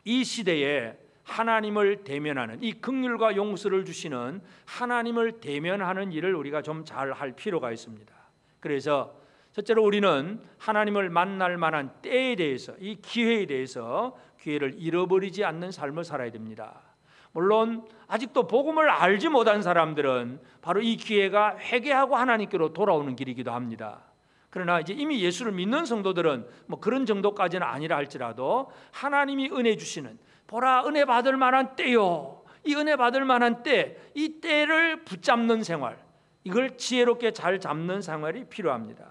이 시대에 하나님을 대면하는 이 긍휼과 용서를 주시는 하나님을 대면하는 일을 우리가 좀 잘 할 필요가 있습니다. 그래서 첫째로 우리는 하나님을 만날 만한 때에 대해서 이 기회에 대해서 기회를 잃어버리지 않는 삶을 살아야 됩니다. 물론 아직도 복음을 알지 못한 사람들은 바로 이 기회가 회개하고 하나님께로 돌아오는 길이기도 합니다. 그러나 이제 이미 예수를 믿는 성도들은 그런 정도까지는 아니라 할지라도 하나님이 은혜 주시는 보라 은혜 받을 만한 때요. 이 은혜 받을 만한 때, 이 때를 붙잡는 생활, 이걸 지혜롭게 잘 잡는 생활이 필요합니다.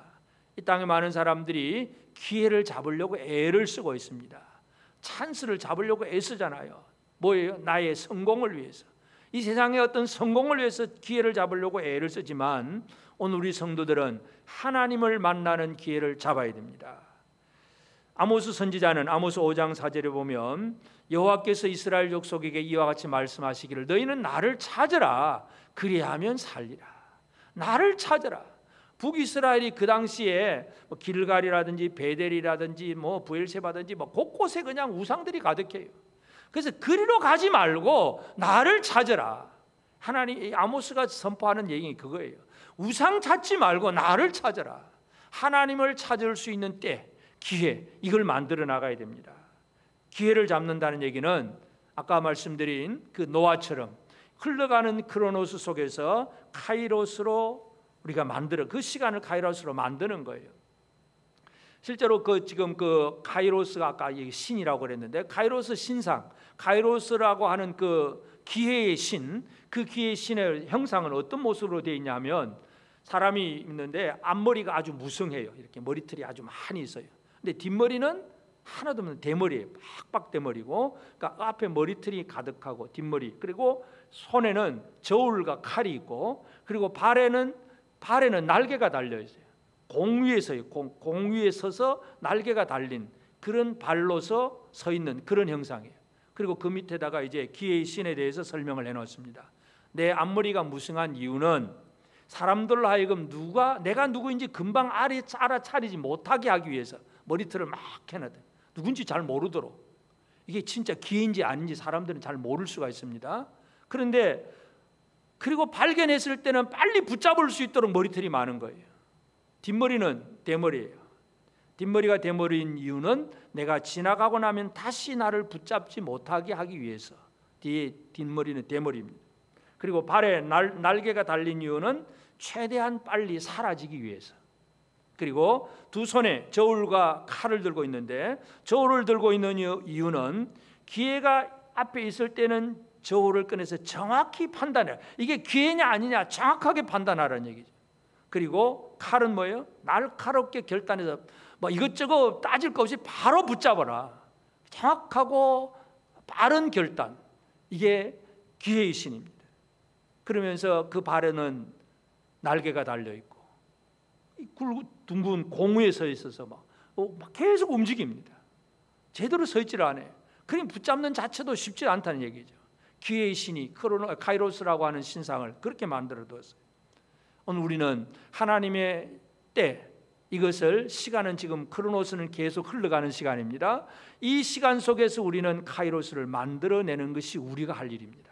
이 땅에 많은 사람들이 기회를 잡으려고 애를 쓰고 있습니다. 찬스를 잡으려고 애쓰잖아요. 뭐예요? 나의 성공을 위해서. 이 세상의 어떤 성공을 위해서 기회를 잡으려고 애를 쓰지만 오늘 우리 성도들은 하나님을 만나는 기회를 잡아야 됩니다. 아모스 선지자는 아모스 5장 4절에 보면 여호와께서 이스라엘 족속에게 이와 같이 말씀하시기를 너희는 나를 찾으라 그리하면 살리라. 나를 찾으라. 북이스라엘이 그 당시에 길갈이라든지 베델이라든지 부엘세바든지 곳곳에 그냥 우상들이 가득해요. 그래서 그리로 가지 말고 나를 찾으라. 하나님 아모스가 선포하는 얘기 그거예요. 우상 찾지 말고 나를 찾으라. 하나님을 찾을 수 있는 때, 기회, 이걸 만들어 나가야 됩니다. 기회를 잡는다는 얘기는 아까 말씀드린 그 노아처럼 흘러가는 크로노스 속에서 카이로스로 우리가 그 시간을 카이로스로 만드는 거예요. 실제로 지금 카이로스가 아까 신이라고 그랬는데 카이로스 신상, 카이로스라고 하는 그 기회의 신, 그 기회의 신의 형상은 어떤 모습으로 되어 있냐면 사람이 있는데 앞머리가 아주 무성해요. 이렇게 머리털이 아주 많이 있어요. 근데 뒷머리는 하나도 없는 대머리에 팍팍 대머리고, 그러니까 앞에 머리털이 가득하고 뒷머리, 그리고 손에는 저울과 칼이 있고, 그리고 발에는 날개가 달려 있어요. 공 위에 서요. 공 위에 서서 날개가 달린 그런 발로서 서 있는 그런 형상이에요. 그리고 그 밑에다가 이제 기회의 신에 대해서 설명을 해놓습니다. 내 앞머리가 무성한 이유는 사람들로 하여금 내가 누구인지 금방 알아차리지 못하게 하기 위해서 머리털을 막 해놔요. 누군지 잘 모르도록. 이게 진짜 기회인지 아닌지 사람들은 잘 모를 수가 있습니다. 그런데 그리고 발견했을 때는 빨리 붙잡을 수 있도록 머리털이 많은 거예요. 뒷머리는 대머리예요. 뒷머리가 대머리인 이유는 내가 지나가고 나면 다시 나를 붙잡지 못하게 하기 위해서. 뒷머리는 대머리입니다. 그리고 발에 날개가 달린 이유는 최대한 빨리 사라지기 위해서. 그리고 두 손에 저울과 칼을 들고 있는데, 저울을 들고 있는 이유는 기회가 앞에 있을 때는 저울을 꺼내서 정확히 판단해요. 이게 기회냐 아니냐 정확하게 판단하라는 얘기죠. 그리고 칼은 뭐예요? 날카롭게 결단해서 이것저것 따질 것 없이 바로 붙잡아라. 정확하고 빠른 결단. 이게 기회의 신입니다. 그러면서 그 발에는 날개가 달려 있고 둥근 공 위에 서 있어서 막 계속 움직입니다. 제대로 서 있지를 않아요. 그럼 붙잡는 자체도 쉽지 않다는 얘기죠. 기회의 신이 카이로스라고 하는 신상을 그렇게 만들어 두었어요. 오늘 우리는 하나님의 때, 이것을 시간은 지금 크로노스는 계속 흘러가는 시간입니다. 이 시간 속에서 우리는 카이로스를 만들어내는 것이 우리가 할 일입니다.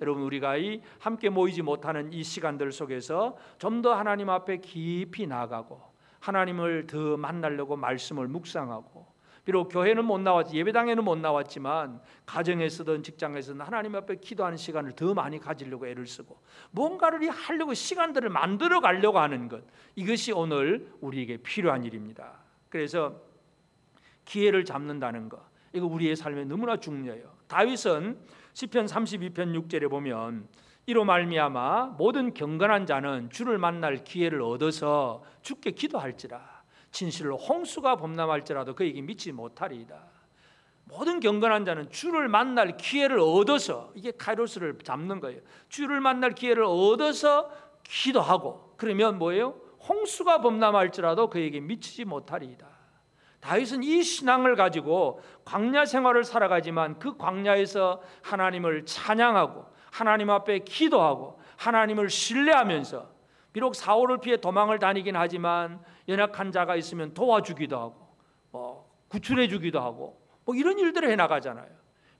여러분, 우리가 이 함께 모이지 못하는 이 시간들 속에서 좀 더 하나님 앞에 깊이 나아가고 하나님을 더 만나려고 말씀을 묵상하고, 비록 교회는 못 나왔지, 예배당에는 못 나왔지만 가정에서든 직장에서든 하나님 앞에 기도하는 시간을 더 많이 가지려고 애를 쓰고 뭔가를 하려고 시간들을 만들어 가려고 하는 것, 이것이 오늘 우리에게 필요한 일입니다. 그래서 기회를 잡는다는 것, 이거 우리의 삶에 너무나 중요해요. 다윗은 시편 32편 6절에 보면 이로 말미암아 모든 경건한 자는 주를 만날 기회를 얻어서 주께 기도할지라. 진실로 홍수가 범람할지라도 그에게 미치지 못하리이다. 모든 경건한 자는 주를 만날 기회를 얻어서, 이게 카이로스를 잡는 거예요. 주를 만날 기회를 얻어서 기도하고, 그러면 뭐예요? 홍수가 범람할지라도 그에게 미치지 못하리이다. 다윗은 이 신앙을 가지고 광야 생활을 살아가지만 그 광야에서 하나님을 찬양하고 하나님 앞에 기도하고 하나님을 신뢰하면서, 비록 사울을 피해 도망을 다니긴 하지만 연약한 자가 있으면 도와주기도 하고 구출해 주기도 하고 이런 일들을 해나가잖아요.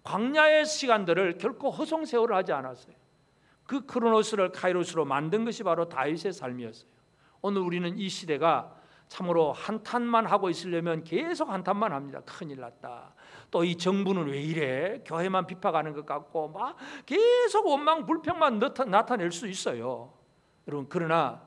광야의 시간들을 결코 허송세월을 하지 않았어요. 그 크로노스를 카이로스로 만든 것이 바로 다윗의 삶이었어요. 오늘 우리는 이 시대가 참으로 한탄만 하고 있으려면 계속 한탄만 합니다. 큰일 났다. 또 이 정부는 왜 이래? 교회만 비판하는 것 같고 막 계속 원망 불평만 나타낼 수 있어요. 여러분, 그러나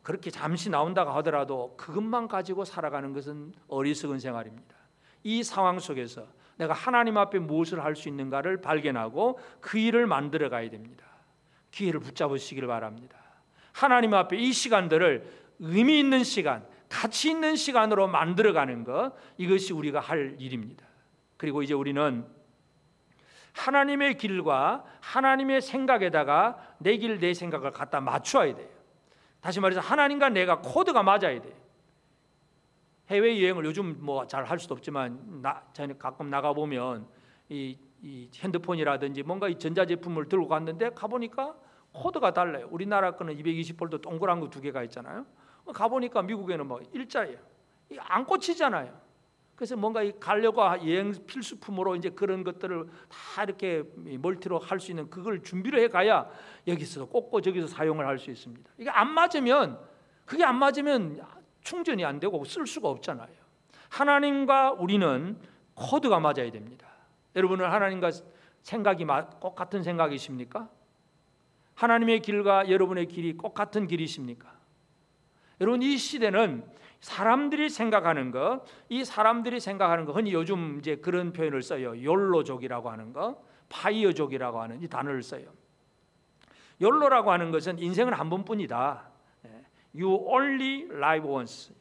그렇게 잠시 나온다고 하더라도 그것만 가지고 살아가는 것은 어리석은 생활입니다. 이 상황 속에서 내가 하나님 앞에 무엇을 할 수 있는가를 발견하고 그 일을 만들어 가야 됩니다. 기회를 붙잡으시길 바랍니다. 하나님 앞에 이 시간들을 의미 있는 시간, 가치 있는 시간으로 만들어가는 것, 이것이 우리가 할 일입니다. 그리고 이제 우리는 하나님의 길과 하나님의 생각에다가 내 길, 내 생각을 갖다 맞춰야 돼요. 다시 말해서 하나님과 내가 코드가 맞아야 돼요. 해외여행을 요즘 잘 할 수도 없지만 저는 가끔 나가보면 이 핸드폰이라든지 뭔가 이 전자제품을 들고 갔는데 가보니까 코드가 달라요. 우리나라 거는 220V 동그란 거 2개가 있잖아요. 가보니까 미국에는 일자예요. 안 꽂히잖아요. 그래서 뭔가 가려고 여행 필수품으로 이제 그런 것들을 다 이렇게 멀티로 할 수 있는 그걸 준비를 해가야 여기서 꽂고 저기서 사용을 할 수 있습니다. 이게 그게 안 맞으면 충전이 안 되고 쓸 수가 없잖아요. 하나님과 우리는 코드가 맞아야 됩니다. 여러분은 하나님과 생각이 똑같은 생각이십니까? 하나님의 길과 여러분의 길이 똑같은 길이십니까? 여러분, 이 시대는 사람들이 생각하는 것, 흔히 요즘 이제 그런 표현을 써요. 욜로족이라고 하는 거, 파이어족이라고 하는 이 단어를 써요. 욜로라고 하는 것은 인생은 한 번뿐이다. You only live once.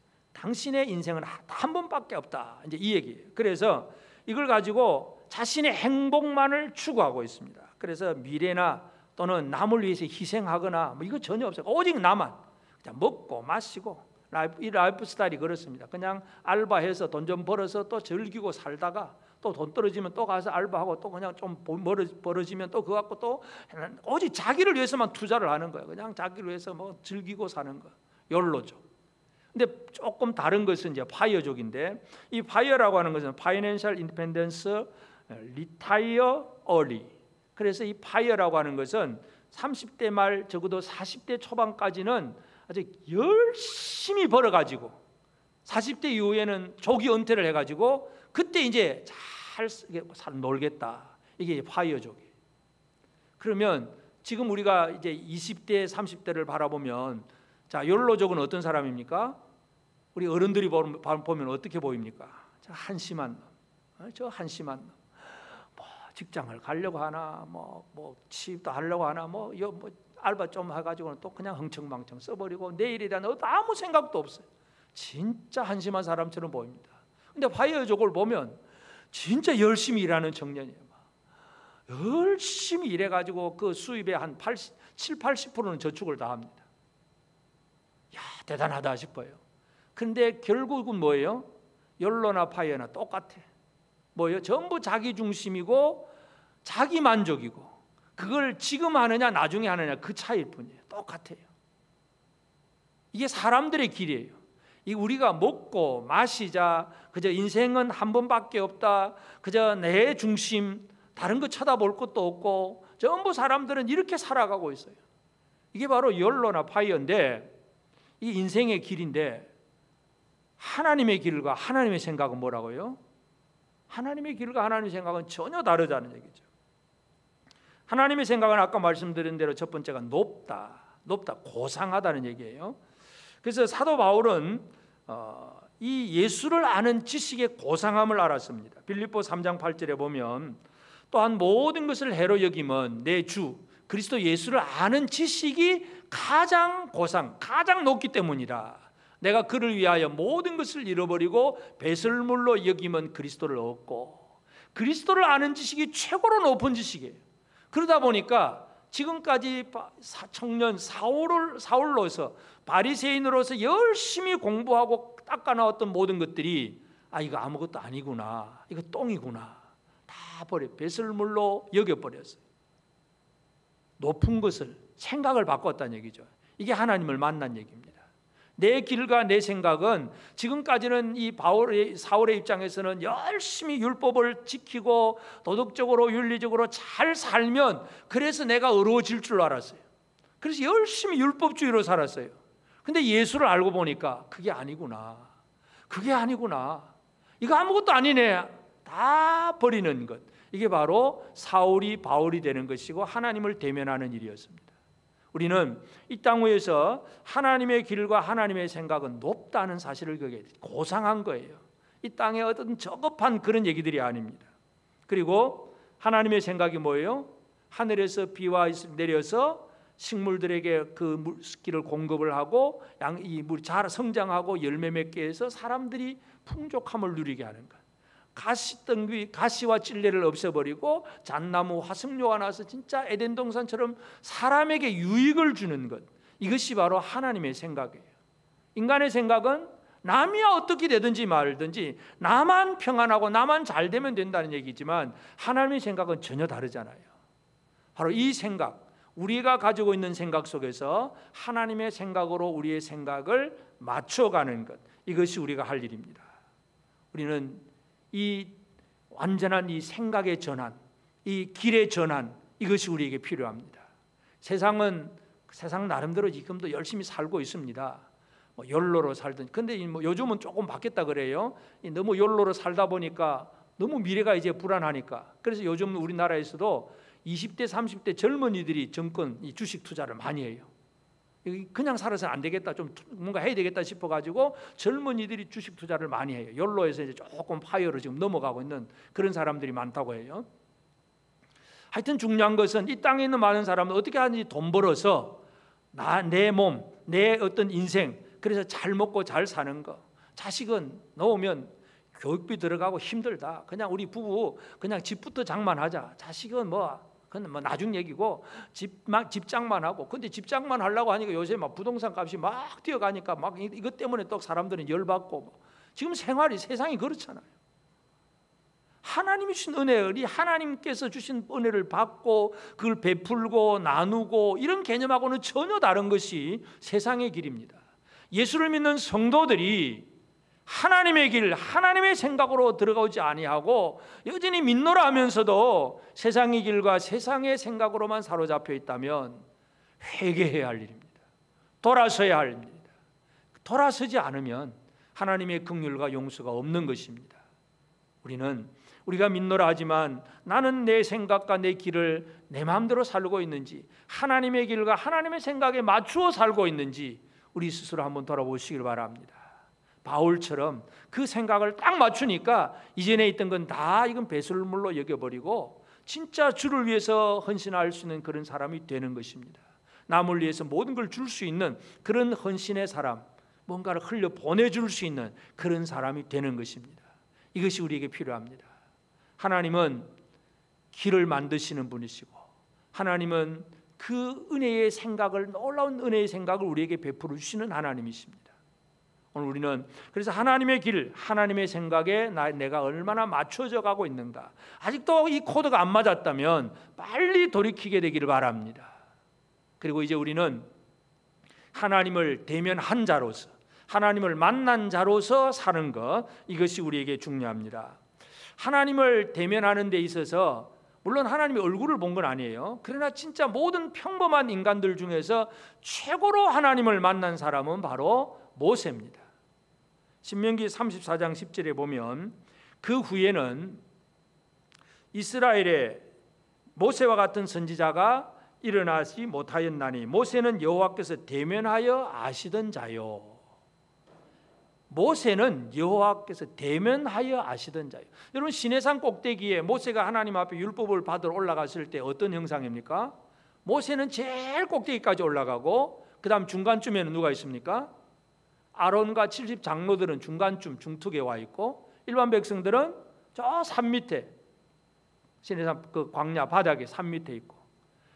당신의 인생은 한 번밖에 없다. 이제 이 얘기예요. 그래서 이걸 가지고 자신의 행복만을 추구하고 있습니다. 그래서 미래나 또는 남을 위해서 희생하거나 뭐 이거 전혀 없어요. 오직 나만 그냥 먹고 마시고 이 라이프 스타일이 그렇습니다. 그냥 알바해서 돈 좀 벌어서 또 즐기고 살다가 또 돈 떨어지면 또 가서 알바하고 또 그냥 좀 벌어지면 또 그거 갖고 또 오직 자기를 위해서만 투자를 하는 거예요. 그냥 자기를 위해서 뭐 즐기고 사는 거. 욜로죠. 근데 조금 다른 것은 이제 파이어족인데, 이 파이어라고 하는 것은 Financial Independence Retire Early. 그래서 이 파이어라고 하는 것은 30대 말 적어도 40대 초반까지는 아주 열심히 벌어가지고 40대 이후에는 조기 은퇴를 해가지고 그때 이제 잘 놀겠다. 이게 파이어족이에요. 그러면 지금 우리가 이제 20대, 30대를 바라보면, 자, 욜로족은 어떤 사람입니까? 우리 어른들이 보면 어떻게 보입니까? 저 한심한 놈, 저 한심한 놈. 뭐 직장을 가려고 하나, 뭐 취업도 하려고 하나, 뭐 알바 좀 해가지고는 또 그냥 흥청망청 써버리고 내일에 대한 아무 생각도 없어요. 진짜 한심한 사람처럼 보입니다. 근데 파이어족을 보면 진짜 열심히 일하는 청년이에요. 열심히 일해가지고 그 수입의 한 70-80%는 저축을 다 합니다. 야, 대단하다 싶어요. 근데 결국은 뭐예요? 욜로나 파이어나 똑같아. 뭐예요? 전부 자기 중심이고 자기 만족이고, 그걸 지금 하느냐 나중에 하느냐 그 차이일 뿐이에요. 똑같아요. 이게 사람들의 길이에요. 이 우리가 먹고 마시자, 그저 인생은 한 번밖에 없다, 그저 내 중심, 다른 거 쳐다볼 것도 없고, 전부 사람들은 이렇게 살아가고 있어요. 이게 바로 욜로나 파이어인데, 이 인생의 길인데, 하나님의 길과 하나님의 생각은 뭐라고요? 하나님의 길과 하나님의 생각은 전혀 다르다는 얘기죠. 하나님의 생각은 아까 말씀드린 대로 첫 번째가 높다, 고상하다는 얘기예요. 그래서 사도 바울은 이 예수를 아는 지식의 고상함을 알았습니다. 빌립보 3장 8절에 보면, 또한 모든 것을 해로 여김은 내 주 그리스도 예수를 아는 지식이 가장 고상, 가장 높기 때문이라. 내가 그를 위하여 모든 것을 잃어버리고 배설물로 여김은 그리스도를 얻고. 그리스도를 아는 지식이 최고로 높은 지식이에요. 그러다 보니까 지금까지 청년 사울로서, 바리새인으로서 열심히 공부하고 닦아나왔던 모든 것들이, 이거 아무것도 아니구나, 이거 똥이구나, 다 배설물로 여겨버렸어요. 높은 것을, 생각을 바꿨다는 얘기죠. 이게 하나님을 만난 얘기입니다. 내 길과 내 생각은, 지금까지는 이 사울의 입장에서는 열심히 율법을 지키고 도덕적으로 윤리적으로 잘 살면 그래서 내가 의로워질 줄 알았어요. 그래서 열심히 율법주의로 살았어요. 근데 예수를 알고 보니까 그게 아니구나, 이거 아무것도 아니네, 다 버리는 것. 이게 바로 사울이 바울이 되는 것이고 하나님을 대면하는 일이었습니다. 우리는 이 땅 위에서 하나님의 길과 하나님의 생각은 높다는 사실을, 그게 고상한 거예요. 이 땅에 어떤 저급한 그런 얘기들이 아닙니다. 그리고 하나님의 생각이 뭐예요? 하늘에서 비와 내려서 식물들에게 그 물기를 공급을 하고 이 물이 잘 성장하고 열매 맺게 해서 사람들이 풍족함을 누리게 하는 것. 가시와 찔레를 없애버리고 잣나무, 화석류가 나서 진짜 에덴 동산처럼 사람에게 유익을 주는 것, 이것이 바로 하나님의 생각이에요. 인간의 생각은 남이 어떻게 되든지 말든지 나만 평안하고 나만 잘 되면 된다는 얘기지만, 하나님의 생각은 전혀 다르잖아요. 바로 이 생각, 우리가 가지고 있는 생각 속에서 하나님의 생각으로 우리의 생각을 맞춰가는 것, 이것이 우리가 할 일입니다. 우리는 이 완전한 이 생각의 전환, 이 길의 전환, 이것이 우리에게 필요합니다. 세상 나름대로 지금도 열심히 살고 있습니다. 욜로로 살든. 근데 요즘은 조금 바뀌었다 그래요. 너무 욜로로 살다 보니까 너무 미래가 이제 불안하니까. 그래서 요즘 우리나라에서도 20대, 30대 젊은이들이 정권 이 주식 투자를 많이 해요. 그냥 살아서는 안 되겠다, 좀 뭔가 해야 되겠다 싶어가지고 젊은이들이 주식 투자를 많이 해요. 욜로에서 이제 조금 파이어로 지금 넘어가고 있는 그런 사람들이 많다고 해요. 하여튼 중요한 것은 이 땅에 있는 많은 사람은 어떻게 하는지 돈 벌어서 내 몸, 내 어떤 인생, 그래서 잘 먹고 잘 사는 거, 자식은 놓으면 교육비 들어가고 힘들다. 그냥 우리 부부 그냥 집부터 장만하자. 자식은 그건 나중 얘기고 집장만 하고. 근데 집장만 하려고 하니까 요새 막 부동산 값이 막 뛰어가니까 막 이것 때문에 또 사람들은 열받고. 지금 세상이 그렇잖아요. 하나님이 주신 은혜, 하나님께서 주신 은혜를 받고 그걸 베풀고 나누고 이런 개념하고는 전혀 다른 것이 세상의 길입니다. 예수를 믿는 성도들이 하나님의 길, 하나님의 생각으로 들어가지 아니하고 여전히 믿노라 하면서도 세상의 길과 세상의 생각으로만 사로잡혀 있다면 회개해야 할 일입니다. 돌아서야 할 일입니다. 돌아서지 않으면 하나님의 긍휼과 용서가 없는 것입니다. 우리가 믿노라 하지만 나는 내 생각과 내 길을 내 마음대로 살고 있는지, 하나님의 길과 하나님의 생각에 맞추어 살고 있는지 우리 스스로 한번 돌아보시길 바랍니다. 바울처럼 그 생각을 딱 맞추니까 이전에 있던 건 다 이건 배설물로 여겨버리고 진짜 주를 위해서 헌신할 수 있는 그런 사람이 되는 것입니다. 남을 위해서 모든 걸 줄 수 있는 그런 헌신의 사람, 뭔가를 흘려 보내줄 수 있는 그런 사람이 되는 것입니다. 이것이 우리에게 필요합니다. 하나님은 길을 만드시는 분이시고 하나님은 그 은혜의 생각을, 놀라운 은혜의 생각을 우리에게 베풀어 주시는 하나님이십니다. 오늘 우리는 그래서 하나님의 길, 하나님의 생각에 내가 얼마나 맞춰져 가고 있는가, 아직도 이 코드가 안 맞았다면 빨리 돌이키게 되기를 바랍니다. 그리고 이제 우리는 하나님을 대면한 자로서, 하나님을 만난 자로서 사는 것, 이것이 우리에게 중요합니다. 하나님을 대면하는 데 있어서 물론 하나님의 얼굴을 본 건 아니에요. 그러나 진짜 모든 평범한 인간들 중에서 최고로 하나님을 만난 사람은 바로 모세입니다. 신명기 34장 10절에 보면 그 후에는 이스라엘에 모세와 같은 선지자가 일어나지 못하였나니 모세는 여호와께서 대면하여 아시던 자요. 모세는 여호와께서 대면하여 아시던 자요. 여러분, 시내산 꼭대기에 모세가 하나님 앞에 율법을 받으러 올라갔을 때 어떤 형상입니까? 모세는 제일 꼭대기까지 올라가고 그 다음 중간쯤에는 누가 있습니까? 아론과 70 장로들은 중간쯤 중턱에 와 있고 일반 백성들은 저 산 밑에, 시내산 그 광야 바닥에 산 밑에 있고.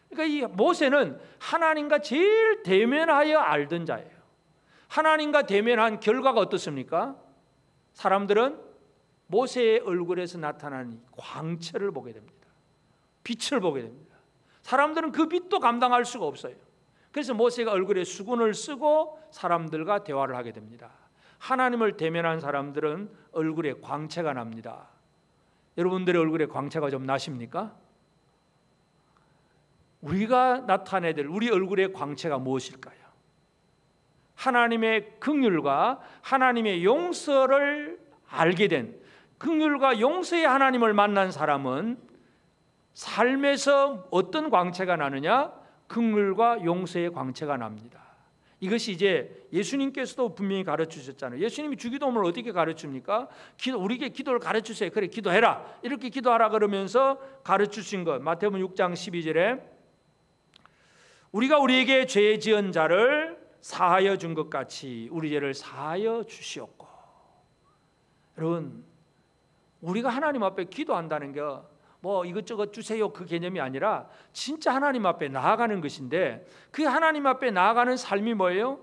그러니까 이 모세는 하나님과 제일 대면하여 알던 자예요. 하나님과 대면한 결과가 어떻습니까? 사람들은 모세의 얼굴에서 나타나는 광채를 보게 됩니다. 빛을 보게 됩니다. 사람들은 그 빛도 감당할 수가 없어요. 그래서 모세가 얼굴에 수건을 쓰고 사람들과 대화를 하게 됩니다. 하나님을 대면한 사람들은 얼굴에 광채가 납니다. 여러분들의 얼굴에 광채가 좀 나십니까? 우리가 나타내야 될 우리 얼굴의 광채가 무엇일까요? 하나님의 긍휼과 하나님의 용서를 알게 된, 긍휼과 용서의 하나님을 만난 사람은 삶에서 어떤 광채가 나느냐? 긍휼과 용서의 광채가 납니다. 이것이 이제 예수님께서도 분명히 가르치셨잖아요. 예수님이 주기도문을 어떻게 가르칩니까? 우리에게 기도를 가르치세요. 그래, 기도해라. 이렇게 기도하라 그러면서 가르치신 것, 마태복음 6장 12절에 우리가 우리에게 죄 지은 자를 사하여 준 것 같이 우리 죄를 사하여 주시옵고. 여러분, 우리가 하나님 앞에 기도한다는 게 뭐 이것저것 주세요 그 개념이 아니라 진짜 하나님 앞에 나아가는 것인데, 그 하나님 앞에 나아가는 삶이 뭐예요?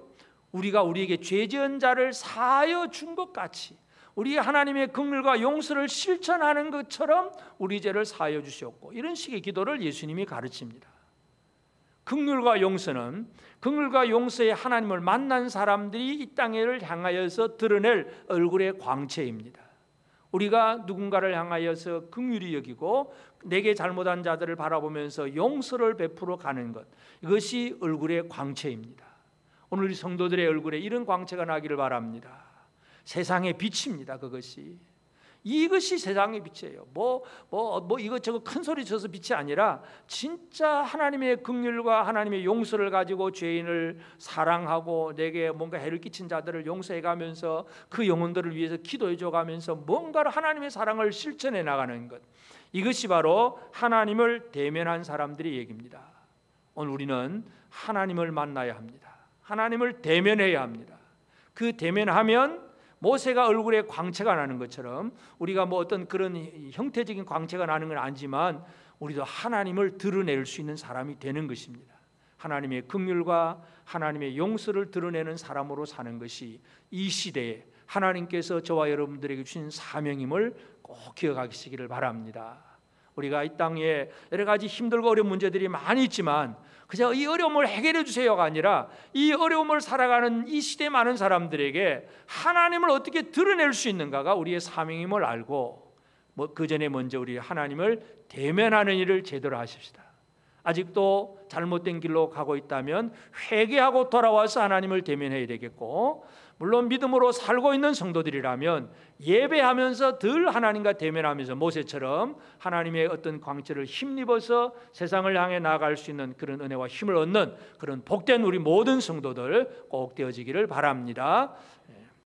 우리가 우리에게 죄 지은 자를 사하여 준 것 같이 우리 하나님의 긍휼과 용서를 실천하는 것처럼 우리 죄를 사하여 주시옵고, 이런 식의 기도를 예수님이 가르칩니다. 긍휼과 용서는 긍휼과 용서의 하나님을 만난 사람들이 이 땅을 향하여서 드러낼 얼굴의 광채입니다. 우리가 누군가를 향하여서 긍휼히 여기고 내게 잘못한 자들을 바라보면서 용서를 베풀어 가는 것, 이것이 얼굴의 광채입니다. 오늘 우리 성도들의 얼굴에 이런 광채가 나기를 바랍니다. 세상의 빛입니다. 이것이 세상의 빛이에요. 이것저것 큰 소리 쳐서 빛이 아니라 진짜 하나님의 긍휼과 하나님의 용서를 가지고 죄인을 사랑하고 내게 뭔가 해를 끼친 자들을 용서해 가면서 그 영혼들을 위해서 기도해 줘 가면서 뭔가를 하나님의 사랑을 실천해 나가는 것, 이것이 바로 하나님을 대면한 사람들의 얘기입니다. 오늘 우리는 하나님을 만나야 합니다. 하나님을 대면해야 합니다. 그 대면하면 모세가 얼굴에 광채가 나는 것처럼 우리가 뭐 어떤 그런 형태적인 광채가 나는 건 아니지만 우리도 하나님을 드러낼 수 있는 사람이 되는 것입니다. 하나님의 긍휼과 하나님의 용서를 드러내는 사람으로 사는 것이 이 시대에 하나님께서 저와 여러분들에게 주신 사명임을 꼭 기억하시기를 바랍니다. 우리가 이 땅에 여러 가지 힘들고 어려운 문제들이 많이 있지만 그저 이 어려움을 해결해 주세요가 아니라 이 어려움을 살아가는 이 시대 많은 사람들에게 하나님을 어떻게 드러낼 수 있는가가 우리의 사명임을 알고 그 전에 먼저 우리 하나님을 대면하는 일을 제대로 하십시다. 아직도 잘못된 길로 가고 있다면 회개하고 돌아와서 하나님을 대면해야 되겠고, 물론 믿음으로 살고 있는 성도들이라면 예배하면서 늘 하나님과 대면하면서 모세처럼 하나님의 어떤 광채를 힘입어서 세상을 향해 나아갈 수 있는 그런 은혜와 힘을 얻는 그런 복된 우리 모든 성도들 꼭 되어지기를 바랍니다.